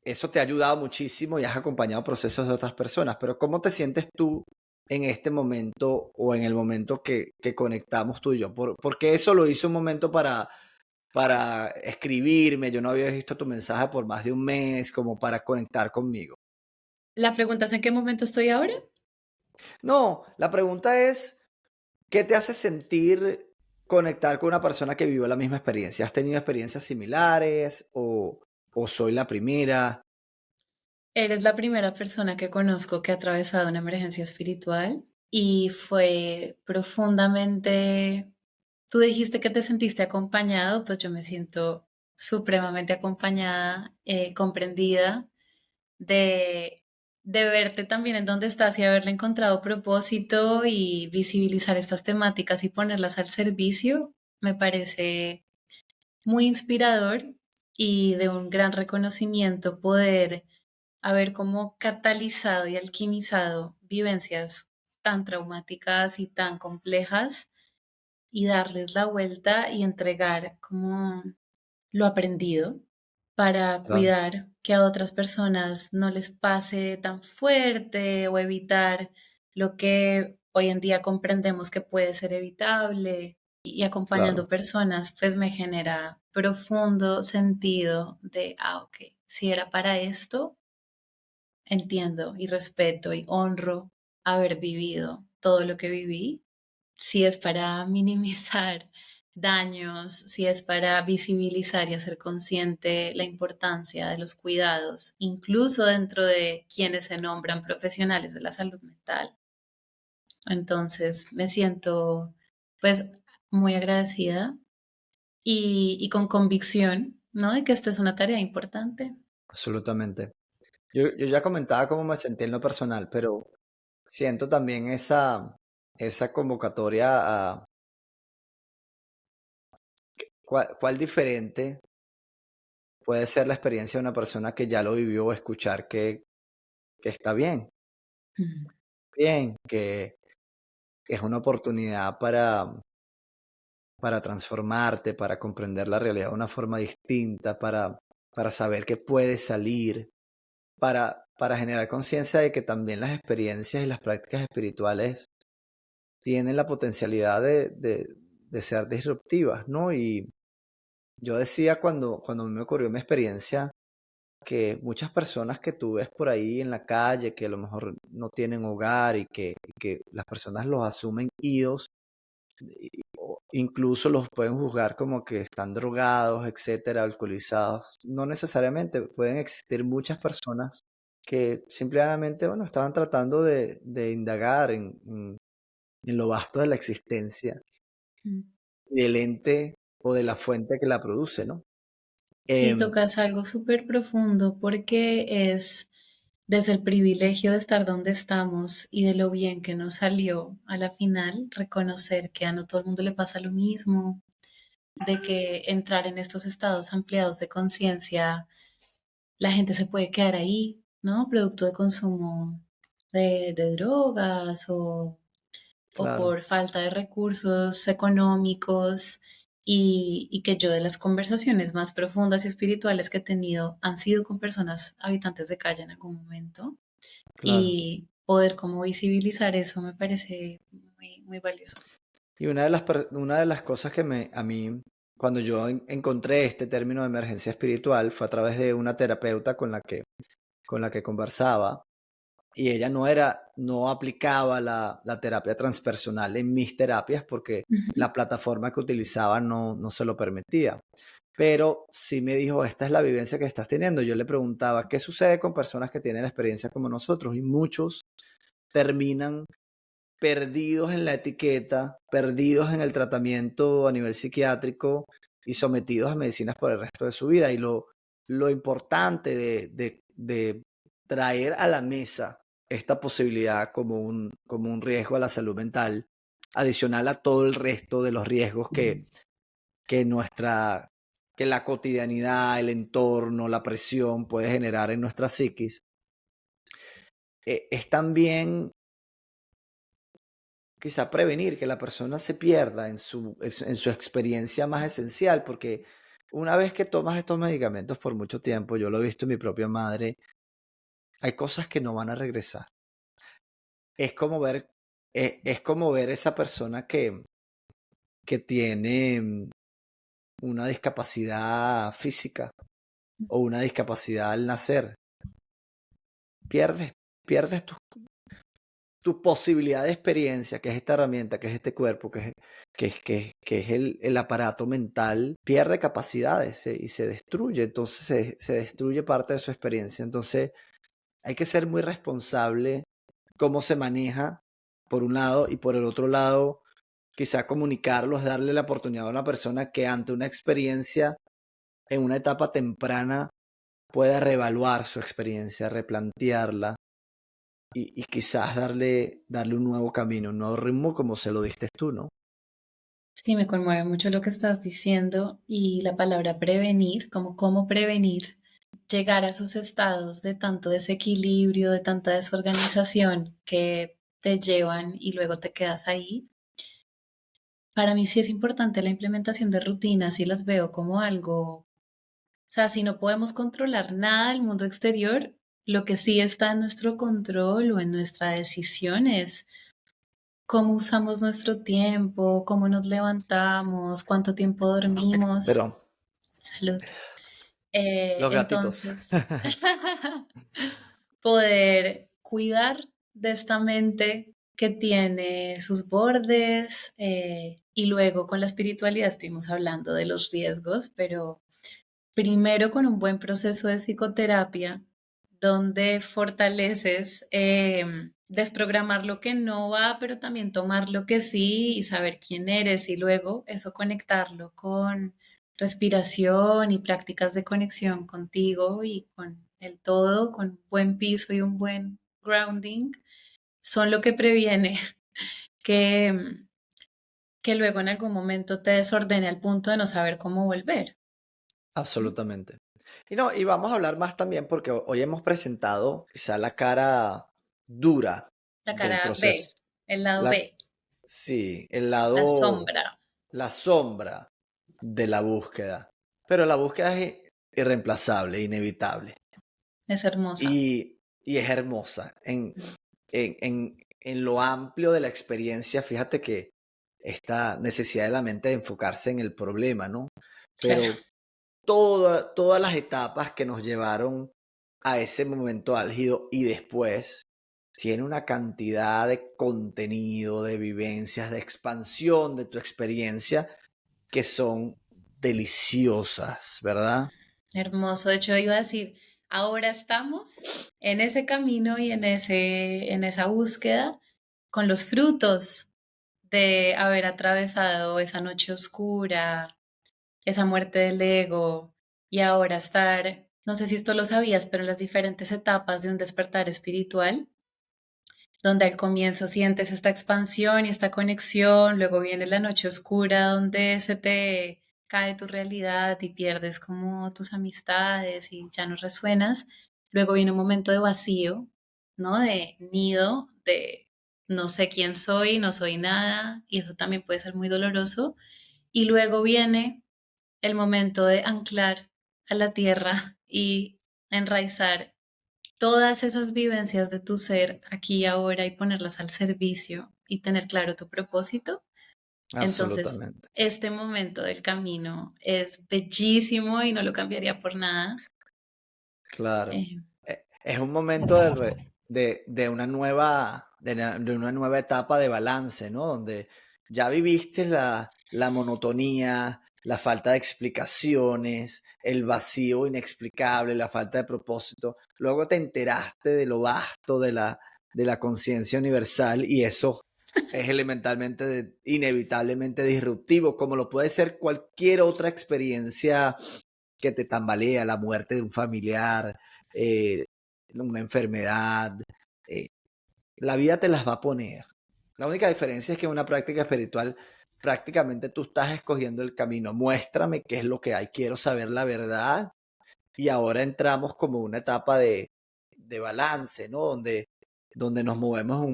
eso te ha ayudado muchísimo y has acompañado procesos de otras personas, pero ¿cómo te sientes tú en este momento o en el momento que conectamos tú y yo? Porque eso lo hice un momento para escribirme, yo no había visto tu mensaje por más de un mes, como para conectar conmigo. ¿La pregunta es en qué momento estoy ahora? No, la pregunta es, ¿qué te hace sentir conectar con una persona que vivió la misma experiencia? ¿Has tenido experiencias similares o soy la primera? Eres la primera persona que conozco que ha atravesado una emergencia espiritual y fue profundamente... Tú dijiste que te sentiste acompañado, pues yo me siento supremamente acompañada, comprendida, de, de verte también en donde estás y haberle encontrado propósito y visibilizar estas temáticas y ponerlas al servicio, me parece muy inspirador y de un gran reconocimiento poder haber como catalizado y alquimizado vivencias tan traumáticas y tan complejas y darles la vuelta y entregar como lo aprendido para Claro, cuidar que a otras personas no les pase tan fuerte o evitar lo que hoy en día comprendemos que puede ser evitable y claro, acompañando personas pues me genera profundo sentido de, ok, si era para esto, entiendo y respeto y honro haber vivido todo lo que viví, si es para minimizar daños, si es para visibilizar y hacer consciente la importancia de los cuidados, incluso dentro de quienes se nombran profesionales de la salud mental. Entonces me siento pues muy agradecida y con convicción, ¿no? De que esta es una tarea importante. absolutamente. Yo ya comentaba cómo me sentí en lo personal, pero siento también esa convocatoria a cuál diferente puede ser la experiencia de una persona que ya lo vivió o escuchar que está Mm. bien, que es una oportunidad para transformarte, para comprender la realidad de una forma distinta, para saber que puedes salir, para generar conciencia de que también las experiencias y las prácticas espirituales tienen la potencialidad de ser disruptivas, ¿no? Y yo decía cuando a mí me ocurrió mi experiencia, que muchas personas que tú ves por ahí en la calle, que a lo mejor no tienen hogar y que las personas los asumen idos, o incluso los pueden juzgar como que están drogados, etcétera, alcoholizados. No necesariamente, pueden existir muchas personas que simplemente, bueno, estaban tratando de indagar en lo vasto de la existencia Mm. y del ente o de la fuente que la produce, ¿no? Sí, Em, tocas algo súper profundo porque es desde el privilegio de estar donde estamos y de lo bien que nos salió a la final, reconocer que a no todo el mundo le pasa lo mismo, de que entrar en estos estados ampliados de conciencia, la gente se puede quedar ahí, ¿no? Producto de consumo de drogas o claro, por falta de recursos económicos y que yo de las conversaciones más profundas y espirituales que he tenido han sido con personas habitantes de calle en algún momento claro. y poder como visibilizar eso me parece muy, muy valioso. Y una de las cosas que a mí, cuando yo encontré este término de emergencia espiritual, fue a través de una terapeuta con la que conversaba, y ella no aplicaba la terapia transpersonal en mis terapias porque Ujú, la plataforma que utilizaba no se lo permitía. Pero sí me dijo, esta es la vivencia que estás teniendo. Yo le preguntaba, ¿qué sucede con personas que tienen la experiencia como nosotros? Y muchos terminan perdidos en la etiqueta, perdidos en el tratamiento a nivel psiquiátrico y sometidos a medicinas por el resto de su vida. Y lo importante de traer a la mesa esta posibilidad como un riesgo a la salud mental, adicional a todo el resto de los riesgos que nuestra, que la cotidianidad, el entorno, la presión puede generar en nuestra psiquis, es también quizá prevenir que la persona se pierda en su experiencia más esencial, porque una vez que tomas estos medicamentos por mucho tiempo, yo lo he visto en mi propia madre, hay cosas que no van a regresar. Es como ver esa persona que tiene una discapacidad física o una discapacidad al nacer. Pierdes, pierdes tu posibilidad de experiencia, que es esta herramienta, que es este cuerpo, que es el aparato mental, pierde capacidades y se destruye. Entonces se destruye parte de su experiencia. Entonces hay que ser muy responsable cómo se maneja, por un lado, y por el otro lado, quizá comunicarlos, darle la oportunidad a una persona que ante una experiencia en una etapa temprana pueda reevaluar su experiencia, replantearla y quizás darle un nuevo camino, un nuevo ritmo como se lo diste tú, ¿no? sí, me conmueve mucho lo que estás diciendo y la palabra prevenir, como cómo prevenir llegar a esos estados de tanto desequilibrio, de tanta desorganización que te llevan y luego te quedas ahí. Para mí sí es importante la implementación de rutinas y las veo como algo, o sea, si no podemos controlar nada del mundo exterior, lo que sí está en nuestro control o en nuestra decisión es cómo usamos nuestro tiempo, cómo nos levantamos, cuánto tiempo dormimos. Pero Salud. los gatitos. Entonces, poder cuidar de esta mente que tiene sus bordes y luego con la espiritualidad estuvimos hablando de los riesgos, pero primero con un buen proceso de psicoterapia donde fortaleces desprogramar lo que no va, pero también tomar lo que sí y saber quién eres y luego eso conectarlo con respiración y prácticas de conexión contigo y con el todo, con un buen piso y un buen grounding, son lo que previene que, que luego en algún momento te desordene al punto de no saber cómo volver, ¿no? Absolutamente. Y vamos a hablar más también porque hoy hemos presentado quizá la cara dura La del cara B, proceso. el lado La, B, sí, el la lado, sombra, la sombra de la búsqueda. Pero la búsqueda es irreemplazable, inevitable. es hermosa. Y es hermosa. En lo amplio de la experiencia, fíjate que esta necesidad de la mente de enfocarse en el problema, ¿no? Claro. Pero todas las etapas que nos llevaron a ese momento álgido y después tiene una cantidad de contenido, de vivencias, de expansión de tu experiencia que son deliciosas, ¿verdad? Hermoso. De hecho, iba a decir, ahora estamos en ese camino y en esa búsqueda con los frutos de haber atravesado esa noche oscura, esa muerte del ego y ahora estar, no sé si esto lo sabías, pero en las diferentes etapas de un despertar espiritual, donde al comienzo sientes esta expansión y esta conexión, luego viene la noche oscura donde se te cae tu realidad y pierdes como tus amistades y ya no resuenas, luego viene un momento de vacío, ¿no? De nido, de no sé quién soy, no soy nada, y eso también puede ser muy doloroso, y luego viene el momento de anclar a la tierra y enraizar todas esas vivencias de tu ser aquí y ahora y ponerlas al servicio y tener claro tu propósito. Entonces, Absolutamente. este momento del camino es bellísimo y no lo cambiaría por nada. Claro. Eh, Es un momento de una de una nueva etapa de balance, ¿no? Donde ya viviste la monotonía, la falta de explicaciones, el vacío inexplicable, la falta de propósito. Luego te enteraste de lo vasto de la conciencia universal y eso es elementalmente, inevitablemente disruptivo, como lo puede ser cualquier otra experiencia que te tambalea, la muerte de un familiar, eh, una enfermedad. eh, la vida te las va a poner. La única diferencia es que en una práctica espiritual prácticamente tú estás escogiendo el camino. Muéstrame qué es lo que hay, quiero saber la verdad. Y ahora entramos como una etapa de balance, ¿no? Donde nos movemos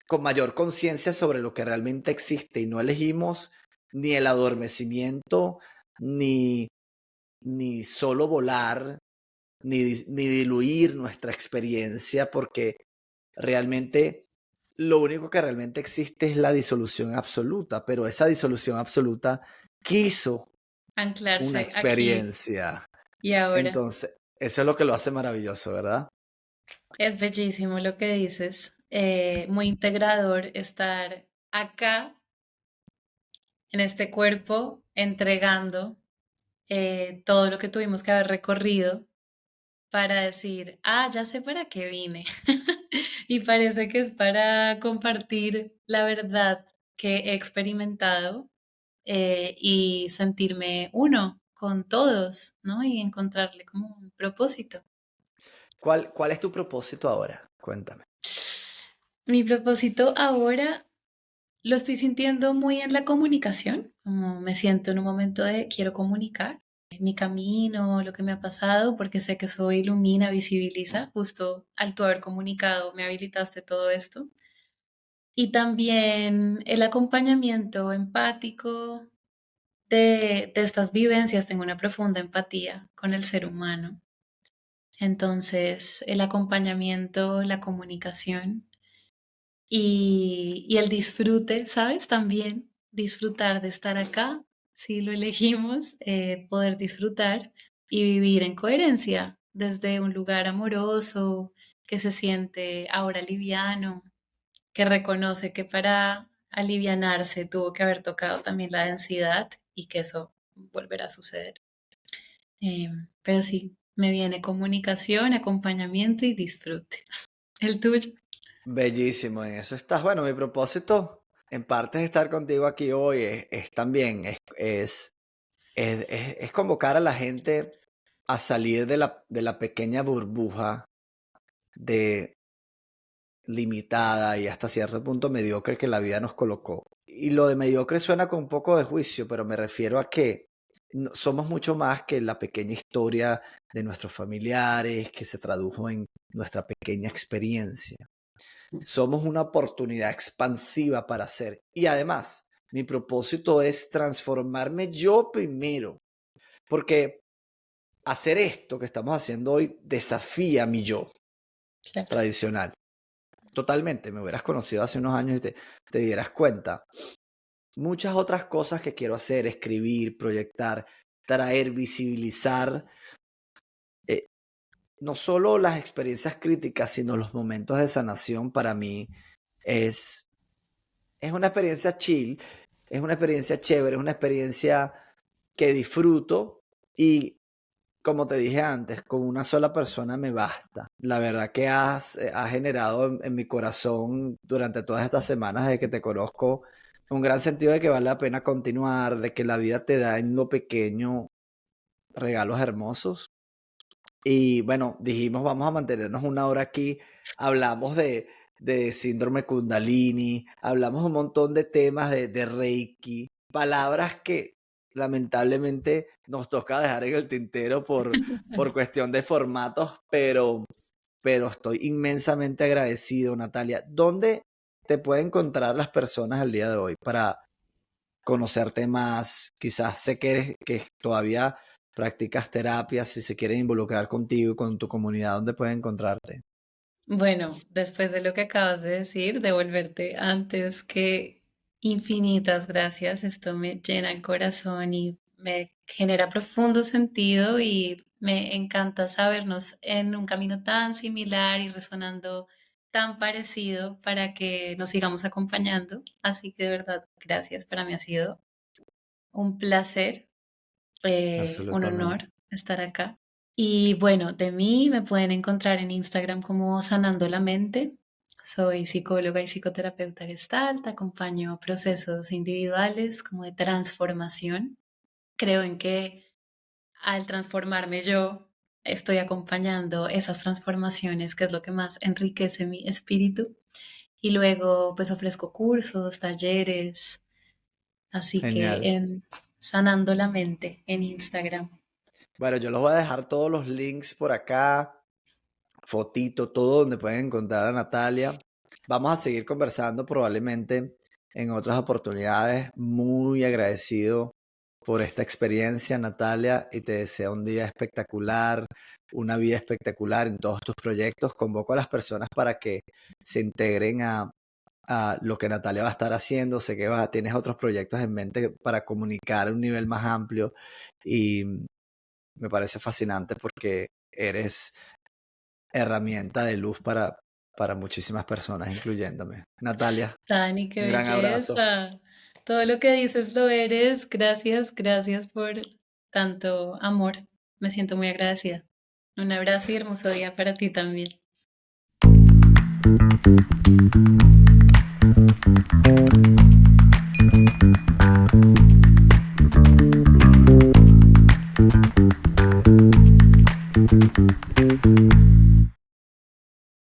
con mayor conciencia sobre lo que realmente existe y no elegimos ni el adormecimiento, ni ni solo volar, ni diluir nuestra experiencia, porque realmente lo único que realmente existe es la disolución absoluta, pero esa disolución absoluta quiso una anclarse aquí experiencia. y ahora. Entonces, eso es lo que lo hace maravilloso, ¿verdad? Es bellísimo lo que dices. Muy integrador estar acá en este cuerpo entregando todo lo que tuvimos que haber recorrido para decir, ah, ya sé para qué vine. Y parece que es para compartir la verdad que he experimentado y sentirme uno con todos, ¿no? Y encontrarle como un propósito. ¿Cuál es tu propósito ahora? Cuéntame. Mi propósito ahora lo estoy sintiendo muy en la comunicación, como me siento en un momento de quiero comunicar mi camino, lo que me ha pasado, porque sé que eso ilumina, visibiliza. Justo al tú haber comunicado, me habilitaste todo esto. Y también el acompañamiento empático de estas vivencias. Tengo una profunda empatía con el ser humano. Entonces, el acompañamiento, la comunicación y el disfrute, ¿sabes? También disfrutar de estar acá, si lo elegimos, poder disfrutar y vivir en coherencia desde un lugar amoroso, que se siente ahora liviano, que reconoce que para alivianarse tuvo que haber tocado también la densidad y que eso volverá a suceder. Pero sí, me viene comunicación, acompañamiento y disfrute. El tuyo. Bellísimo, en eso estás. Bueno, mi propósito en parte es estar contigo aquí hoy, es también, es convocar a la gente a salir de la pequeña burbuja de limitada y hasta cierto punto mediocre que la vida nos colocó. Y lo de mediocre suena con un poco de juicio, pero me refiero a que somos mucho más que la pequeña historia de nuestros familiares que se tradujo en nuestra pequeña experiencia. Somos una oportunidad expansiva para hacer. Y además, mi propósito es transformarme yo primero, porque hacer esto que estamos haciendo hoy desafía a mi yo Claro. tradicional. Totalmente, me hubieras conocido hace unos años y te dieras cuenta. Muchas otras cosas que quiero hacer, escribir, proyectar, traer, visibilizar eh, no solo las experiencias críticas, sino los momentos de sanación para mí es, es una experiencia chill, es una experiencia chévere, es una experiencia que disfruto y como te dije antes, con una sola persona me basta. La verdad que has generado en mi corazón durante todas estas semanas desde que te conozco un gran sentido de que vale la pena continuar, de que la vida te da en lo pequeño regalos hermosos. Y bueno, dijimos, vamos a mantenernos una hora aquí. Hablamos de síndrome Kundalini, hablamos un montón de temas de Reiki, palabras que lamentablemente nos toca dejar en el tintero por cuestión de formatos, pero estoy inmensamente agradecido, Natalia. ¿Dónde te pueden encontrar las personas al día de hoy para conocerte más? Quizás sé que todavía practicas terapias, si se quieren involucrar contigo y con tu comunidad, ¿dónde pueden encontrarte? Bueno, después de lo que acabas de decir, devolverte antes que infinitas gracias. Esto me llena el corazón y me genera profundo sentido y me encanta sabernos en un camino tan similar y resonando tan parecido para que nos sigamos acompañando. Así que de verdad, gracias. Para mí ha sido un placer, un Absolutamente. honor estar acá. Y bueno, de mí me pueden encontrar en Instagram como Sanando la Mente. Soy psicóloga y psicoterapeuta gestalt, acompaño procesos individuales como de transformación. Creo en que al transformarme yo, estoy acompañando esas transformaciones, que es lo que más enriquece mi espíritu. Y luego pues ofrezco cursos, talleres, así que Genial. en Sanando la Mente en Instagram. Bueno, yo los voy a dejar todos los links por acá, fotito, todo donde pueden encontrar a Natalia. Vamos a seguir conversando probablemente en otras oportunidades. Muy agradecido por esta experiencia, Natalia, y te deseo un día espectacular, una vida espectacular en todos tus proyectos. Convoco a las personas para que se integren a lo que Natalia va a estar haciendo. Sé que tienes otros proyectos en mente para comunicar a un nivel más amplio y me parece fascinante porque eres herramienta de luz para muchísimas personas, incluyéndome. Natalia, Dani, qué un gran abrazo. belleza. Todo lo que dices lo eres. Gracias, gracias por tanto amor. Me siento muy agradecida. Un abrazo y hermoso día para ti también.